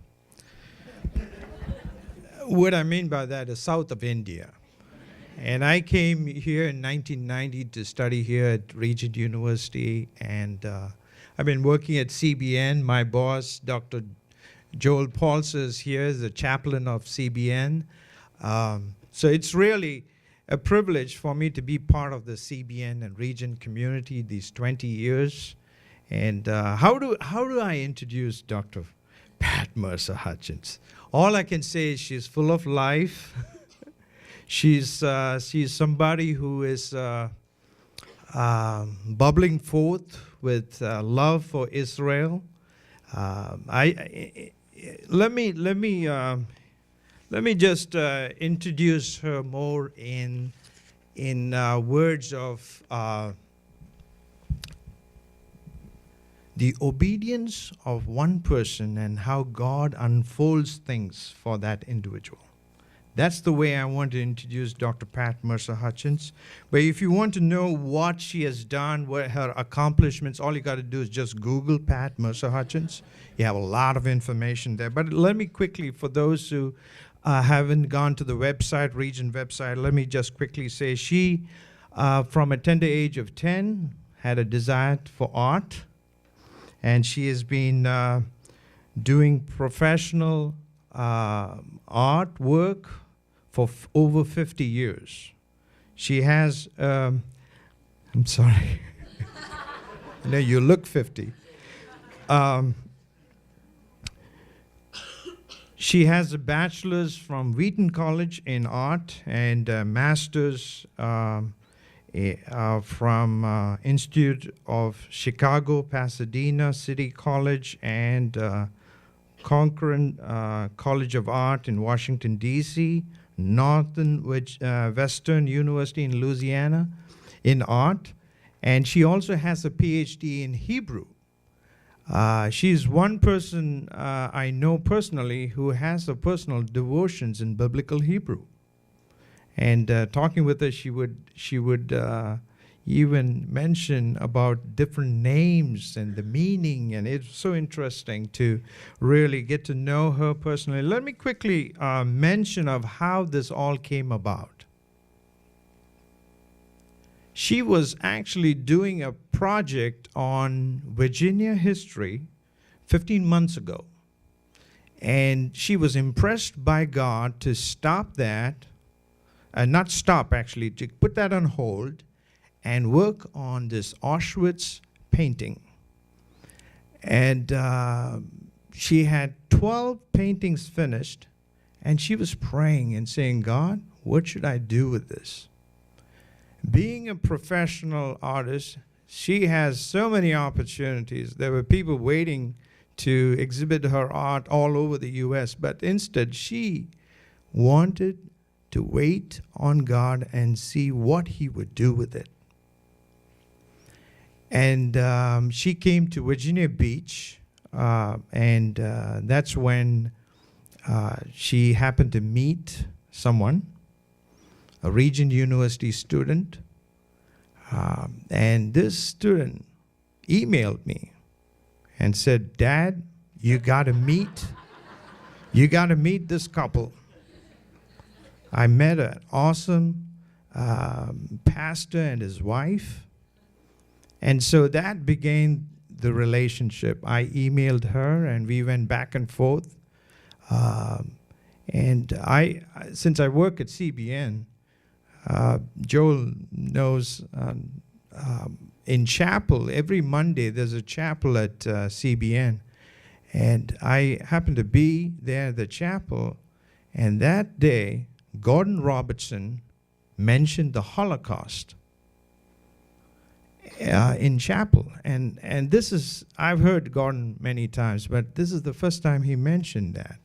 What I mean by that is south of India. And I came here in 1990 to study here at Regent University, and I've been working at CBN. My boss, Dr. Joel Paulse, is here, the chaplain of CBN. So it's really a privilege for me to be part of the CBN and Regent community these 20 years. And how do I introduce Dr. Pat Mercer Hutchins? All I can say is she's full of life. She's somebody who is bubbling forth with love for Israel. Let me just introduce her more in words of the obedience of one person and how God unfolds things for that individual. That's the way I want to introduce Dr. Pat Mercer Hutchins. But if you want to know what she has done, what her accomplishments, all you got to do is just Google Pat Mercer Hutchins. You have a lot of information there. But let me quickly, for those who haven't gone to the website, Regent website, let me just quickly say she, from a tender age of 10, had a desire for art. And she has been doing professional artwork for over 50 years. She has, I'm sorry, no, you look 50. She has a bachelor's from Wheaton College in art and a master's from Institute of Chicago, Pasadena City College, and Corcoran College of Art in Washington, D.C., Western University in Louisiana in art, and she also has a PhD in Hebrew. She's one person I know personally who has a personal devotions in biblical Hebrew. And talking with her, she would even mention about different names and the meaning, and it's so interesting to really get to know her personally. Let me quickly mention of how this all came about. She was actually doing a project on Virginia history 15 months ago, and she was impressed by God to stop that, not stop actually, to put that on hold and work on this Auschwitz painting. And she had 12 paintings finished, and she was praying and saying, God, what should I do with this? Being a professional artist, she has so many opportunities. There were people waiting to exhibit her art all over the U.S., but instead she wanted to wait on God and see what he would do with it. And she came to Virginia Beach, and that's when she happened to meet someone, a Regent University student, and this student emailed me and said, Dad, you gotta meet this couple. I met an awesome pastor and his wife. And so that began the relationship. I emailed her, and we went back and forth. Since I work at CBN, Joel knows, in chapel, every Monday there's a chapel at CBN. And I happened to be there at the chapel, and that day, Gordon Robertson mentioned the Holocaust in chapel. And this is, I've heard Gordon many times, but this is the first time he mentioned that.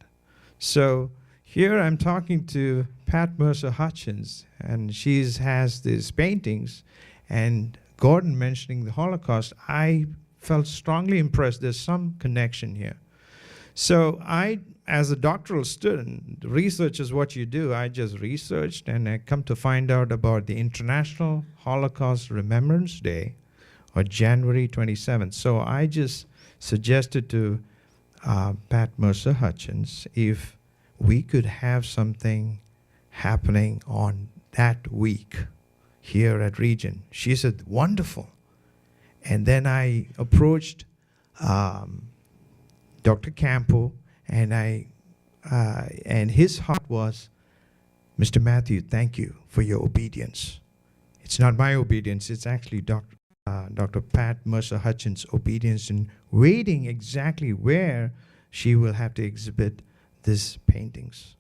So here I'm talking to Pat Mercer Hutchins, and she has these paintings, and Gordon mentioning the Holocaust. I felt strongly impressed. There's some connection here. So I, as a doctoral student, research is what you do. I just researched, and I come to find out about the International Holocaust Remembrance Day, or January 27th. So I just suggested to Pat Mercer Hutchins if we could have something happening on that week here at Regent. She said, wonderful. And then I approached Dr. Campo, and and his heart was, Mr. Matthew, thank you for your obedience. It's not my obedience, it's actually Dr. Pat Mercer Hutchins' obedience in waiting exactly where she will have to exhibit these paintings.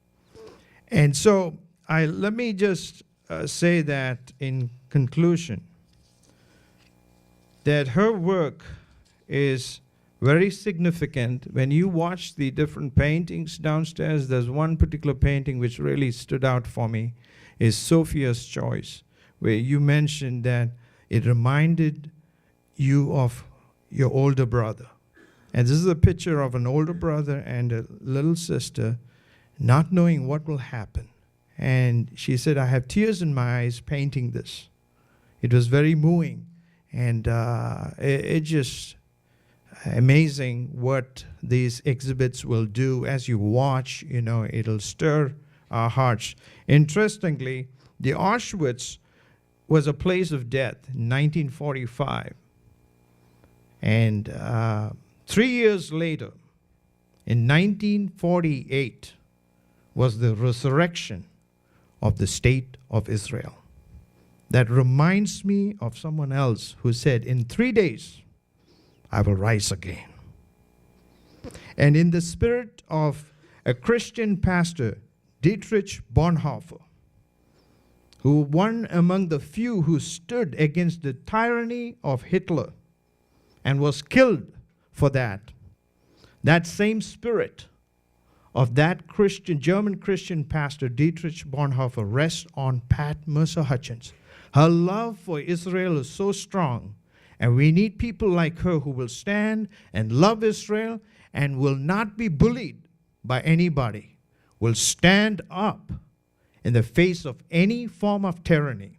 And so let me just say that in conclusion, that her work is very significant. When you watch the different paintings downstairs, there's one particular painting which really stood out for me, is Sophia's Choice, where you mentioned that it reminded you of your older brother. And this is a picture of an older brother and a little sister not knowing what will happen. And she said, I have tears in my eyes painting this. It was very moving. And it just amazing what these exhibits will do. As you watch, it'll stir our hearts. Interestingly, the Auschwitz was a place of death in 1945. And 3 years later, in 1948, was the resurrection of the state of Israel. That reminds me of someone else who said, in 3 days, I will rise again. And in the spirit of a Christian pastor, Dietrich Bonhoeffer, who one among the few who stood against the tyranny of Hitler and was killed for that, that same spirit of that German Christian pastor, Dietrich Bonhoeffer, rests on Pat Mercer Hutchins. Her love for Israel is so strong, and we need people like her who will stand and love Israel and will not be bullied by anybody, will stand up in the face of any form of tyranny.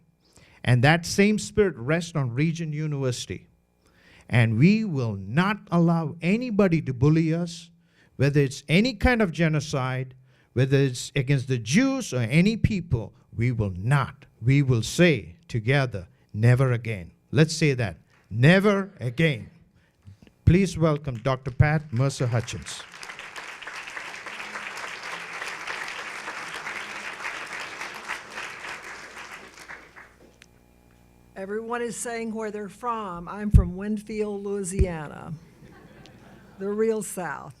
And that same spirit rests on Regent University. And we will not allow anybody to bully us, whether it's any kind of genocide, whether it's against the Jews or any people. We will not. We will say together, never again. Let's say that. Never again. Please welcome Dr. Pat Mercer Hutchins. Everyone is saying where they're from. I'm from Winfield, Louisiana, the real South.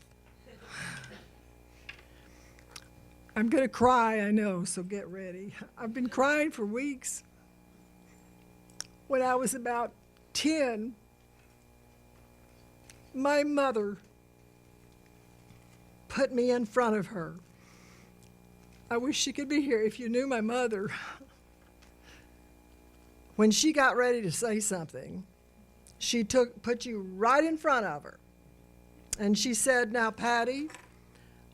I'm going to cry, I know, so get ready. I've been crying for weeks. When I was about 10, my mother put me in front of her. I wish she could be here. If you knew my mother, when she got ready to say something, she put you right in front of her. And she said, now, Patty,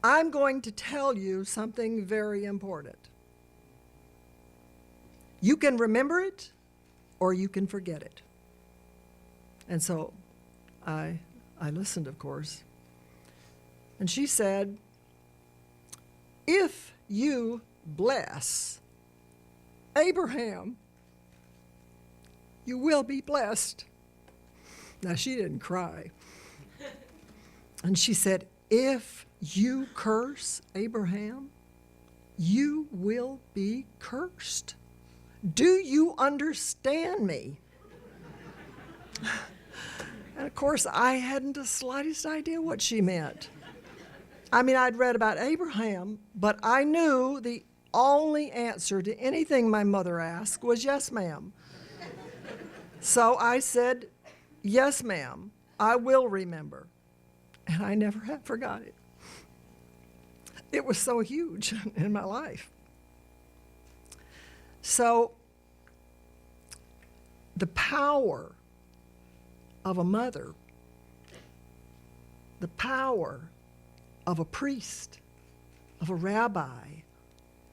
I'm going to tell you something very important. You can remember it or you can forget it. And so I listened, of course. And she said, if you bless Abraham, you will be blessed. Now, she didn't cry. And she said, if you curse Abraham, you will be cursed. Do you understand me? And of course, I hadn't the slightest idea what she meant. I mean, I'd read about Abraham, but I knew the only answer to anything my mother asked was yes, ma'am. So I said, yes, ma'am, I will remember. And I never have forgot it. It was so huge in my life. So the power of a mother, the power of a priest, of a rabbi,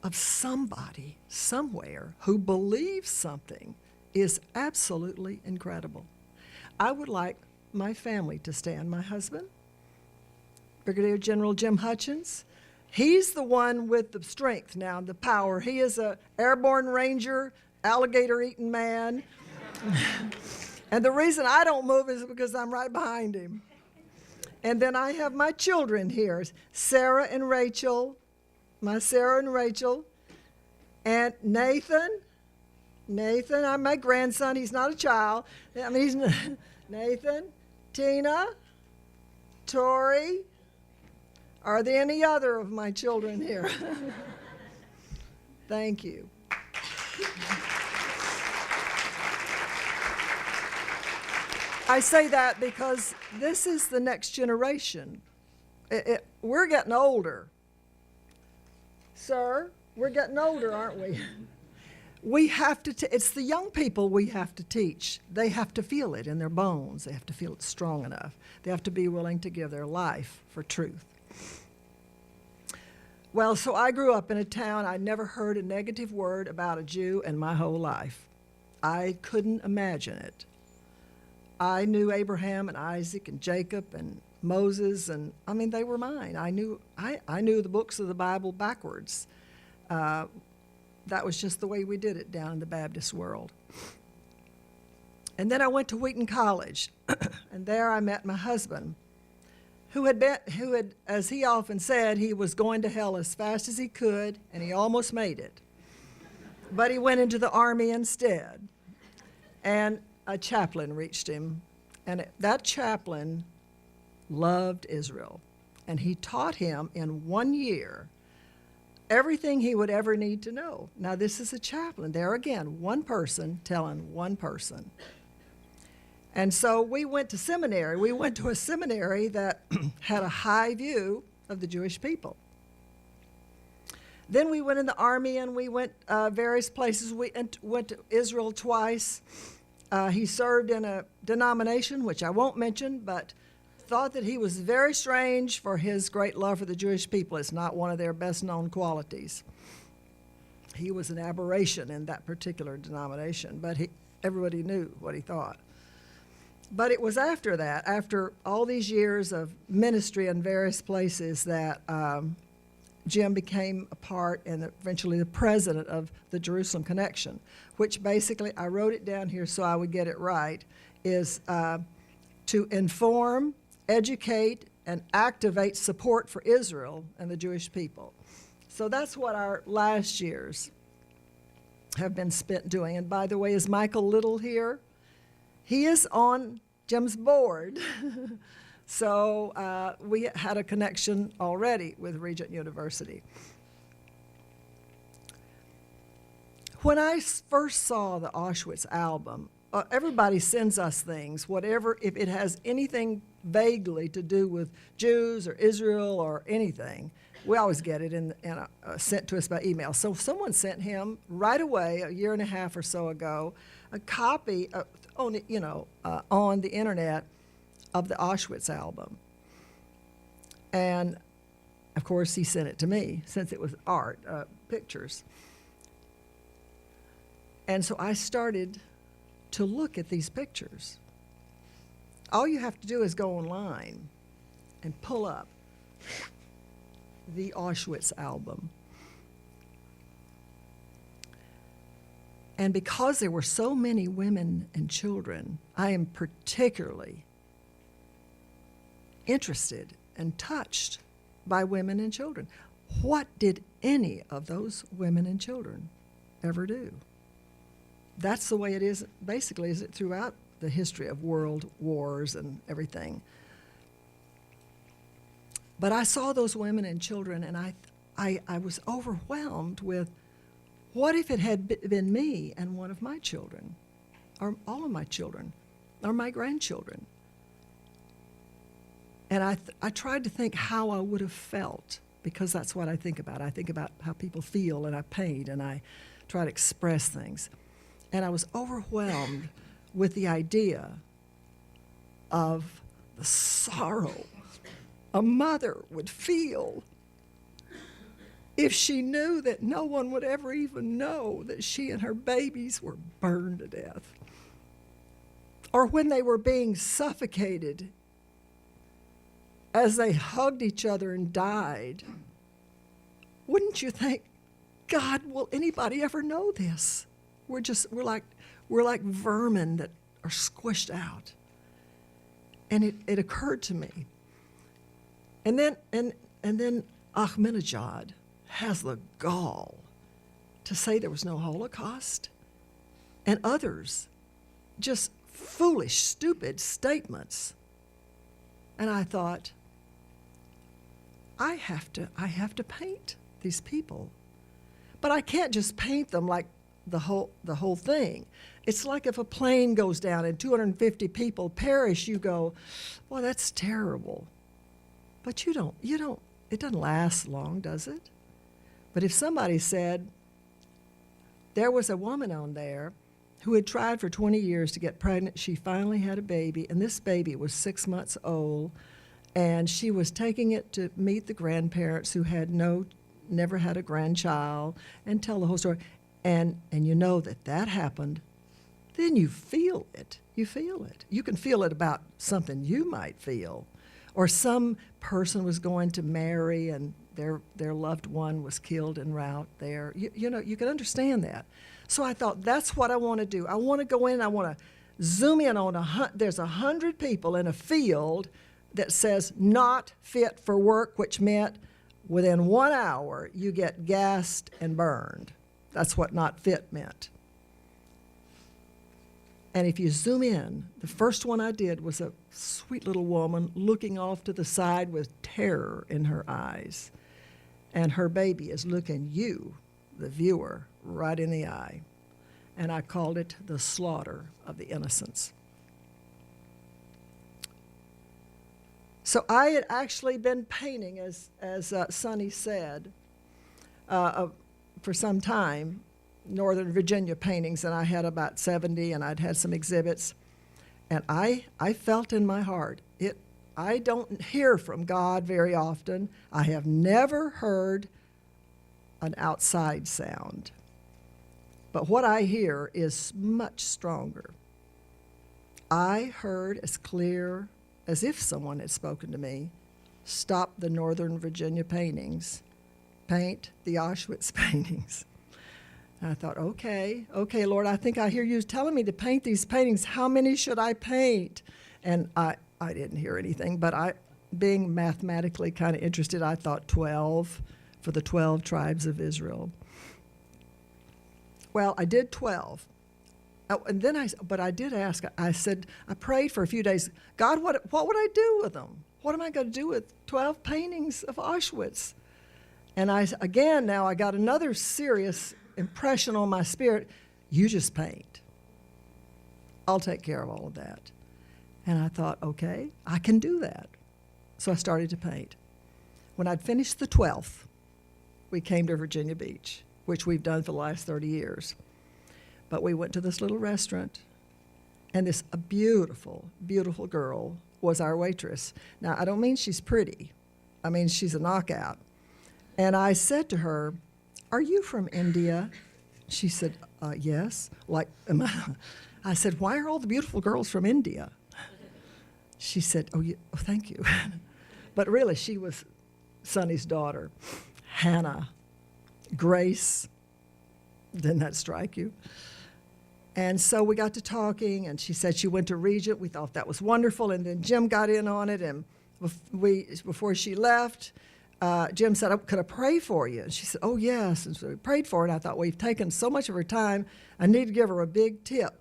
of somebody somewhere who believes something is absolutely incredible. I would like my family to stand. My husband, Brigadier General Jim Hutchins, he's the one with the strength now, the power. He is an airborne ranger, alligator-eating man. And the reason I don't move is because I'm right behind him. And then I have my children here, Sarah and Rachel, my Sarah and Rachel, and Nathan. Nathan, I'm my grandson. He's not a child. I mean, he's Nathan, Tina, Tori. Are there any other of my children here? Thank you. I say that because this is the next generation. We're getting older. Sir, we're getting older, aren't we? We have to, it's the young people we have to teach. They have to feel it in their bones. They have to feel it strong enough. They have to be willing to give their life for truth. Well, so I grew up in a town. I never heard a negative word about a Jew in my whole life. I couldn't imagine it. I knew Abraham and Isaac and Jacob and Moses, and I mean, they were mine. I knew the books of the Bible backwards. That was just the way we did it down in the Baptist world. And then I went to Wheaton College, and there I met my husband, who had, as he often said, he was going to hell as fast as he could, and he almost made it. But he went into the Army instead. And a chaplain reached him, and that chaplain loved Israel. And he taught him in 1 year everything he would ever need to know. Now, this is a chaplain. There again, one person telling one person. And so we went to seminary. We went to a seminary that had a high view of the Jewish people. Then we went in the Army, and we went various places. We went to Israel twice. He served in a denomination, which I won't mention, but thought that he was very strange for his great love for the Jewish people. It's not one of their best-known qualities. He was an aberration in that particular denomination, but everybody knew what he thought. But it was after that, after all these years of ministry in various places, that Jim became a part and eventually the president of the Jerusalem Connection, which basically, I wrote it down here so I would get it right, is to inform, educate, and activate support for Israel and the Jewish people. So that's what our last years have been spent doing. And by the way, is Michael Little here? He is on Jim's board. So we had a connection already with Regent University. When I first saw the Auschwitz album, everybody sends us things, whatever, if it has anything vaguely to do with Jews or Israel or anything, we always get it sent to us by email. So someone sent him right away, a year and a half or so ago, a copy on the internet of the Auschwitz album. And of course he sent it to me, since it was art, pictures. And so I started to look at these pictures. All you have to do is go online and pull up the Auschwitz album. And because there were so many women and children, I am particularly interested and touched by women and children. What did any of those women and children ever do? That's the way it is, basically, is it throughout the history of world wars and everything. But I saw those women and children, and I was overwhelmed with, what if it had been me and one of my children, or all of my children, or my grandchildren? And I tried to think how I would have felt, because that's what I think about. I think about how people feel, and I paint, and I try to express things. And I was overwhelmed with the idea of the sorrow a mother would feel if she knew that no one would ever even know that she and her babies were burned to death, or when they were being suffocated as they hugged each other and died. Wouldn't you think, God, will anybody ever know this? We're like vermin that are squished out. And it occurred to me. And then Ahmadinejad has the gall to say there was no Holocaust, and others just foolish, stupid statements. And I thought, I have to paint these people, but I can't just paint them like the whole thing. It's like if a plane goes down and 250 people perish, you go, well, that's terrible. But you don't, it doesn't last long, does it? But if somebody said, there was a woman on there who had tried for 20 years to get pregnant, she finally had a baby, and this baby was 6 months old, and she was taking it to meet the grandparents who had never had a grandchild, and tell the whole story. And you know that happened, then you feel it. You feel it. You can feel it about something you might feel. Or some person was going to marry and their loved one was killed en route there. You know, you can understand that. So I thought, that's what I want to do. I want to go in, I want to zoom in on there's 100 people in a field that says not fit for work, which meant within 1 hour you get gassed and burned. That's what not fit meant. And if you zoom in, the first one I did was a sweet little woman looking off to the side with terror in her eyes. And her baby is looking you, the viewer, right in the eye. And I called it the slaughter of the innocents. So I had actually been painting, as Sonny said, for some time, Northern Virginia paintings, and I had about 70, and I'd had some exhibits. And I felt in my heart, I don't hear from God very often. I have never heard an outside sound. But what I hear is much stronger. I heard as clear as if someone had spoken to me, stop the Northern Virginia paintings, paint the Auschwitz paintings. And I thought, okay, Lord, I think I hear you telling me to paint these paintings. How many should I paint? And I didn't hear anything, but being mathematically kind of interested, I thought 12 for the 12 tribes of Israel. Well, I did 12. Oh, and then I did ask, I said, I prayed for a few days, God, what would I do with them? What am I going to do with 12 paintings of Auschwitz? And I got another serious impression on my spirit. You just paint. I'll take care of all of that. And I thought, okay, I can do that. So I started to paint. When I'd finished the 12th, we came to Virginia Beach, which we've done for the last 30 years. But we went to this little restaurant, and a beautiful, beautiful girl was our waitress. Now, I don't mean she's pretty. I mean, she's a knockout. And I said to her, are you from India? She said, yes. I said, why are all the beautiful girls from India? She said, oh, thank you. But really, she was Sonny's daughter, Hannah. Grace, didn't that strike you? And so we got to talking, and she said she went to Regent. We thought that was wonderful, and then Jim got in on it, and before she left, Jim said, "Oh, could I pray for you?" And she said, "Oh, yes." And so we prayed for her, and I thought, we've taken so much of her time, I need to give her a big tip.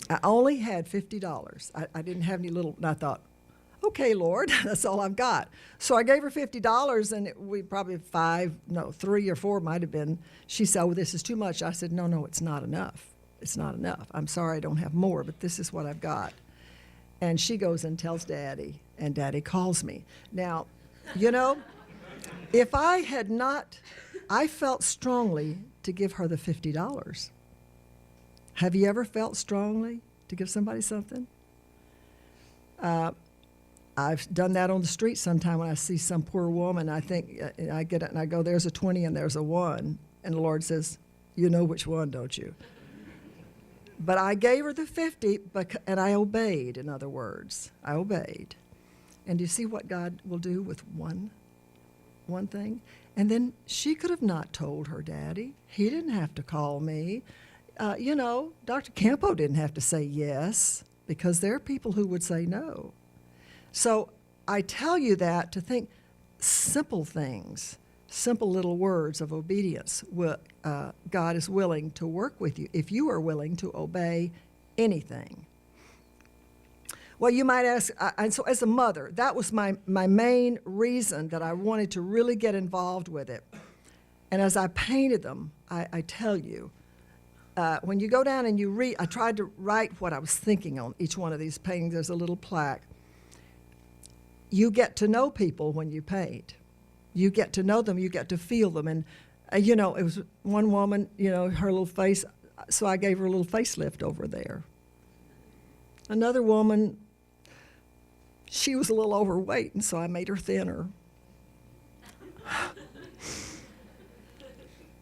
I only had $50. I didn't have any little, and I thought, okay, Lord, that's all I've got. So I gave her $50, and we probably 3 or 4 might have been. She said, "Oh, this is too much." I said, no, it's not enough. It's not enough. I'm sorry I don't have more, but this is what I've got. And she goes and tells Daddy, and Daddy calls me. Now, you know, if I had not, I felt strongly to give her the $50. Have you ever felt strongly to give somebody something? I've done that on the street sometime when I see some poor woman. I think, I get it and I go, "There's a 20 and there's a 1." And the Lord says, "You know which one, don't you?" But I gave her the 50, and I obeyed, in other words. I obeyed. And do you see what God will do with one thing? And then she could have not told her daddy. He didn't have to call me. You know, Dr. Campo didn't have to say yes, because there are people who would say no. So I tell you that to think simple things, simple little words of obedience. God is willing to work with you if you are willing to obey anything. Well, you might ask, and so as a mother, that was my main reason that I wanted to really get involved with it. And as I painted them, I tell you, when you go down and you read, I tried to write what I was thinking on each one of these paintings. There's a little plaque. You get to know people when you paint. You get to know them, you get to feel them. And, you know, it was one woman, you know, her little face, so I gave her a little facelift over there. Another woman, she was a little overweight, and so I made her thinner.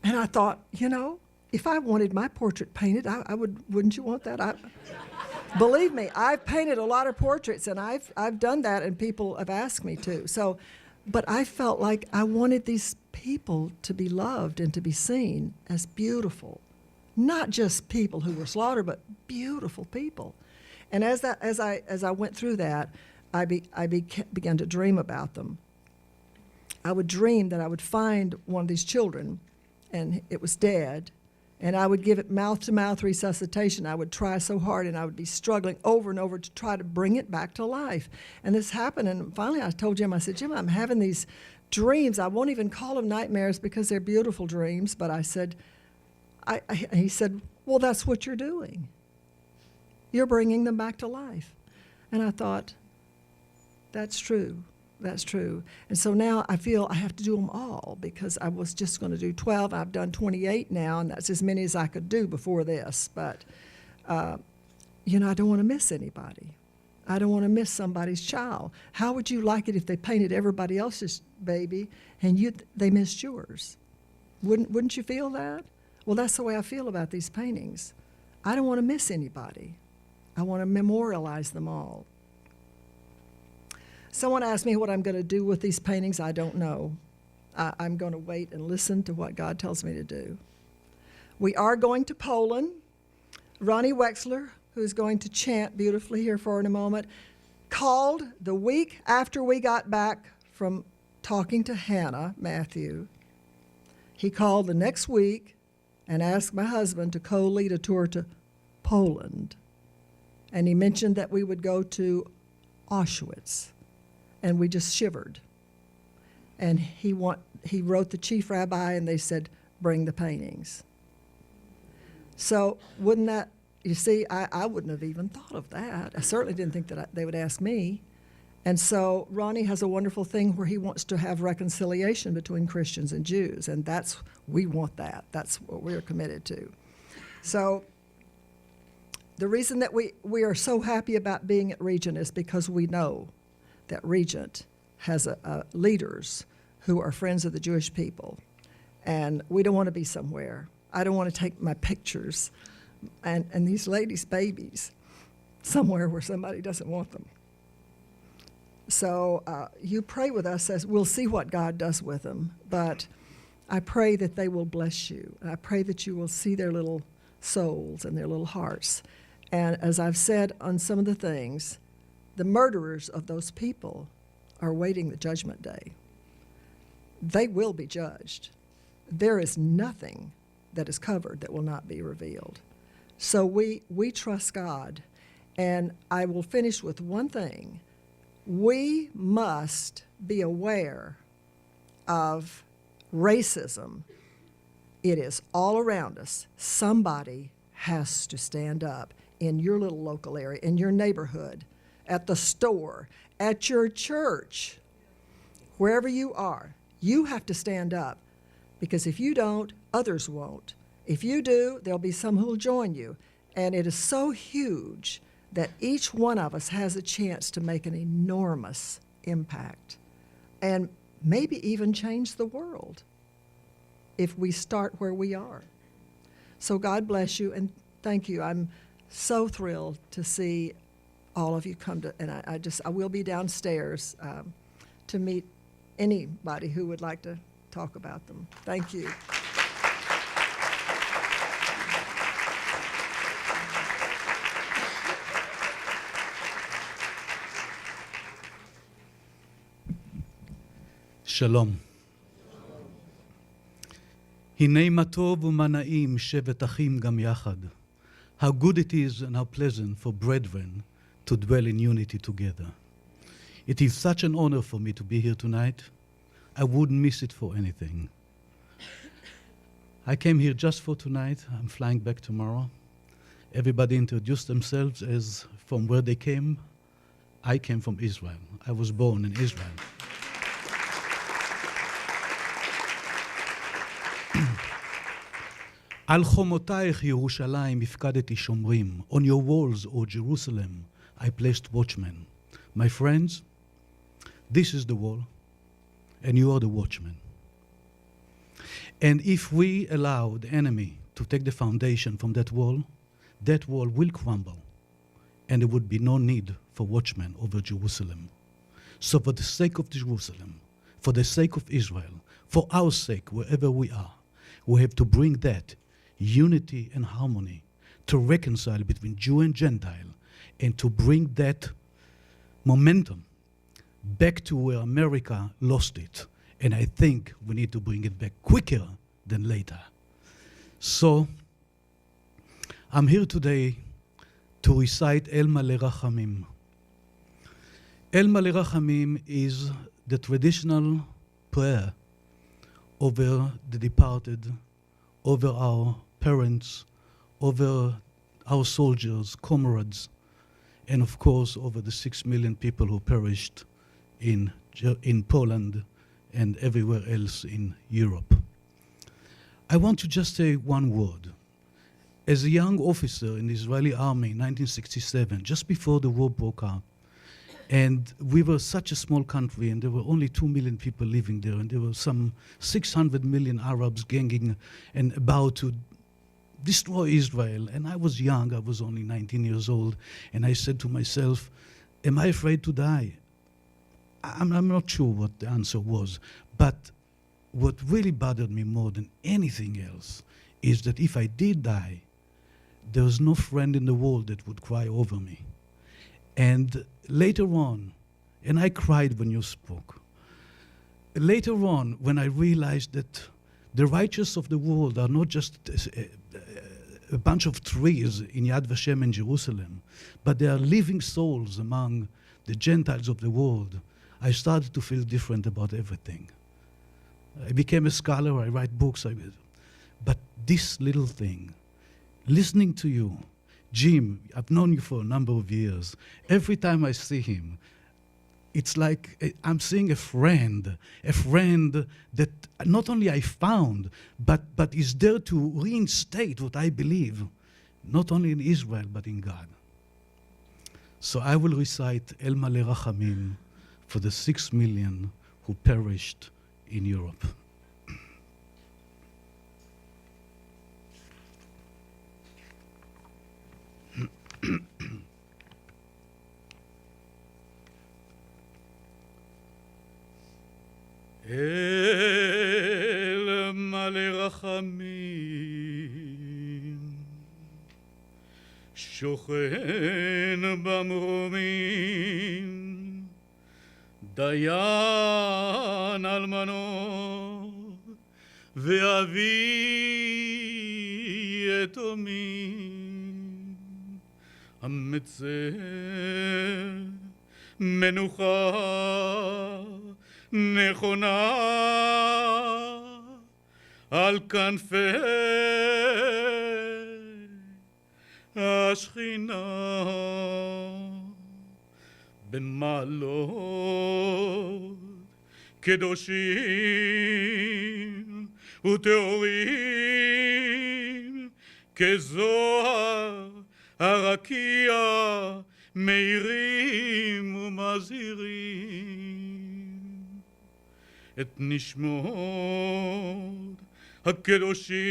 And I thought, you know, if I wanted my portrait painted, I wouldn't you want that? Believe me, I've painted a lot of portraits, and I've done that, and people have asked me to. So, but I felt like I wanted these people to be loved and to be seen as beautiful, not just people who were slaughtered, but beautiful people. And as I went through that, I began to dream about them. I would dream that I would find one of these children, and it was dead, and I would give it mouth-to-mouth resuscitation. I would try so hard, and I would be struggling over and over to try to bring it back to life. And this happened, and finally I told Jim, I said, "Jim, I'm having these dreams. I won't even call them nightmares because they're beautiful dreams." But I said, he said, "Well, that's what you're doing. You're bringing them back to life." And I thought, that's true. That's true. And so now I feel I have to do them all, because I was just going to do 12. I've done 28 now, and that's as many as I could do before this. But, you know, I don't want to miss anybody. I don't want to miss somebody's child. How would you like it if they painted everybody else's baby and they missed yours? Wouldn't you feel that? Well, that's the way I feel about these paintings. I don't want to miss anybody. I want to memorialize them all. Someone asked me what I'm going to do with these paintings. I don't know. I'm going to wait and listen to what God tells me to do. We are going to Poland. Ronnie Wexler, who's going to chant beautifully here for in a moment, called the week after we got back from talking to Hannah, Matthew. He called the next week and asked my husband to co-lead a tour to Poland. And he mentioned that we would go to Auschwitz. And we just shivered. And he wrote the chief rabbi, and they said, "Bring the paintings." So wouldn't that, you see, I wouldn't have even thought of that. I certainly didn't think that they would ask me. And so Ronnie has a wonderful thing where he wants to have reconciliation between Christians and Jews, and we want that. That's what we're committed to. So the reason that we are so happy about being at Regent is because we know that Regent has leaders who are friends of the Jewish people. And we don't want to be somewhere. I don't want to take my pictures and these ladies' babies somewhere where somebody doesn't want them. So you pray with us, as we'll see what God does with them. But I pray that they will bless you. And I pray that you will see their little souls and their little hearts. And as I've said on some of the things, the murderers of those people are waiting the judgment day. They will be judged. There is nothing that is covered that will not be revealed. So we trust God. And I will finish with one thing. We must be aware of racism. It is all around us. Somebody has to stand up in your little local area, in your neighborhood, at the store, at your church, wherever you are. You have to stand up, because if you don't, others won't. If you do, there'll be some who'll join you. And it is so huge that each one of us has a chance to make an enormous impact and maybe even change the world if we start where we are. So God bless you, and thank you. I'm so thrilled to see all of you come to, and I will be downstairs to meet anybody who would like to talk about them. Thank you. שלום. הנה מה טוב ומה נעים שבת אחים גם יחד. How good it is and how pleasant for brethren to dwell in unity together. It is such an honor for me to be here tonight. I wouldn't miss it for anything. I came here just for tonight. I'm flying back tomorrow. Everybody introduced themselves as from where they came. I came from Israel. I was born in Israel. על חומותייך ירושלים הפקדתי שומרים. On your walls, O Jerusalem, I placed watchmen. My friends, this is the wall, and you are the watchmen. And if we allow the enemy to take the foundation from that wall will crumble, and there would be no need for watchmen over Jerusalem. So for the sake of Jerusalem, for the sake of Israel, for our sake, wherever we are, we have to bring that unity and harmony, to reconcile between Jew and Gentile, and to bring that momentum back to where America lost it. And I think we need to bring it back quicker than later. So I'm here today to recite El Maleh Rachamim. El Maleh Rachamim is the traditional prayer over the departed, over our parents, over our soldiers, comrades, and of course over the 6 million people who perished in Poland and everywhere else in Europe. I want to just say one word. As a young officer in the Israeli army in 1967, just before the war broke out, and we were such a small country, and there were only 2 million people living there, and there were some 600 million Arabs ganging and about to destroy Israel. And I was young, I was only 19 years old, and I said to myself, am I afraid to die? I'm not sure what the answer was, but what really bothered me more than anything else is that if I did die, there was no friend in the world that would cry over me. And later on, and I cried when you spoke, later on when I realized that the righteous of the world are not just a bunch of trees in Yad Vashem in Jerusalem, but they are living souls among the Gentiles of the world, I started to feel different about everything. I became a scholar, I write books, but this little thing, listening to you, Jim, I've known you for a number of years. Every time I see him, it's like I'm seeing a friend that not only I found, but is there to reinstate what I believe, not only in Israel, but in God. So I will recite El Maleh Rachamim for the 6 million who perished in Europe. El Maleh Rachamim, שוכן במרומים, דיין אלמנו, ואבי יתומים, המצר מנוחה נכונה על כנפי השכינה, במעלות קדושים וטהורים, כזוהר הרקיע מאירים ומזהירים את נשמות הקדושים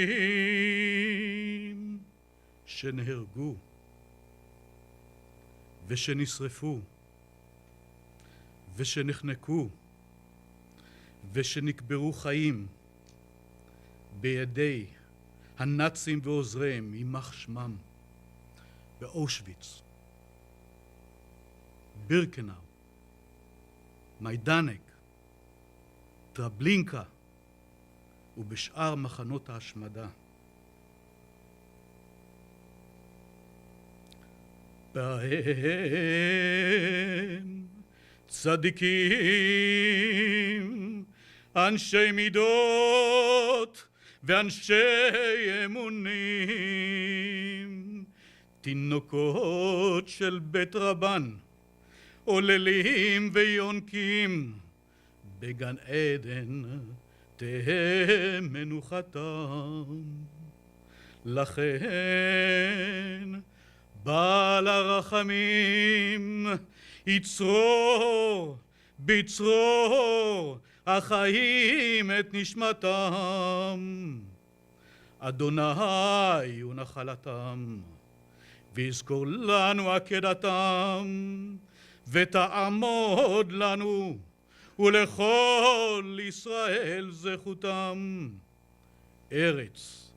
שנהרגו ושנשרפו ושנחנקו ושנקברו חיים בידי הנאצים ועוזריהם, יימח שמם, באושוויץ, בירקנאו, מיידנק, טרבלינקה ובשאר מחנות ההשמדה. בהם צדיקים, אנשי מידות ואנשי אמונים, תינוקות של בית רבן, עוללים ויונקים, בגן עדן תהא מנוחתם. לכן בעל הרחמים יצרור בצרור החיים את נשמתם. אדוני הוא נחלתם, ויזכור לנו עקדתם, ותעמוד לנו ולכל ישראל זכותם. ארץ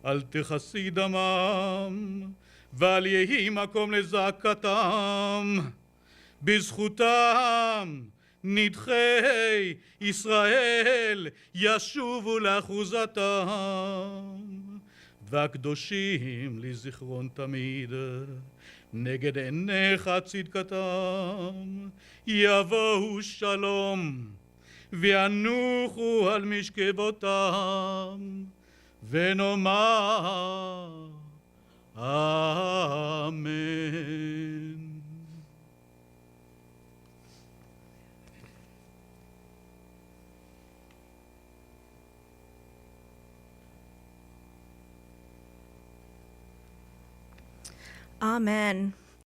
אל תכסי דמם, ואל יהי מקום לזעקתם. בזכותם נדחי ישראל ישובו לאחוזתם, והקדושים לזיכרון תמיד נגד עיניך צדקתם. יבואו שלום וינוחו על משכבותם, ונאמר אמן. Amen.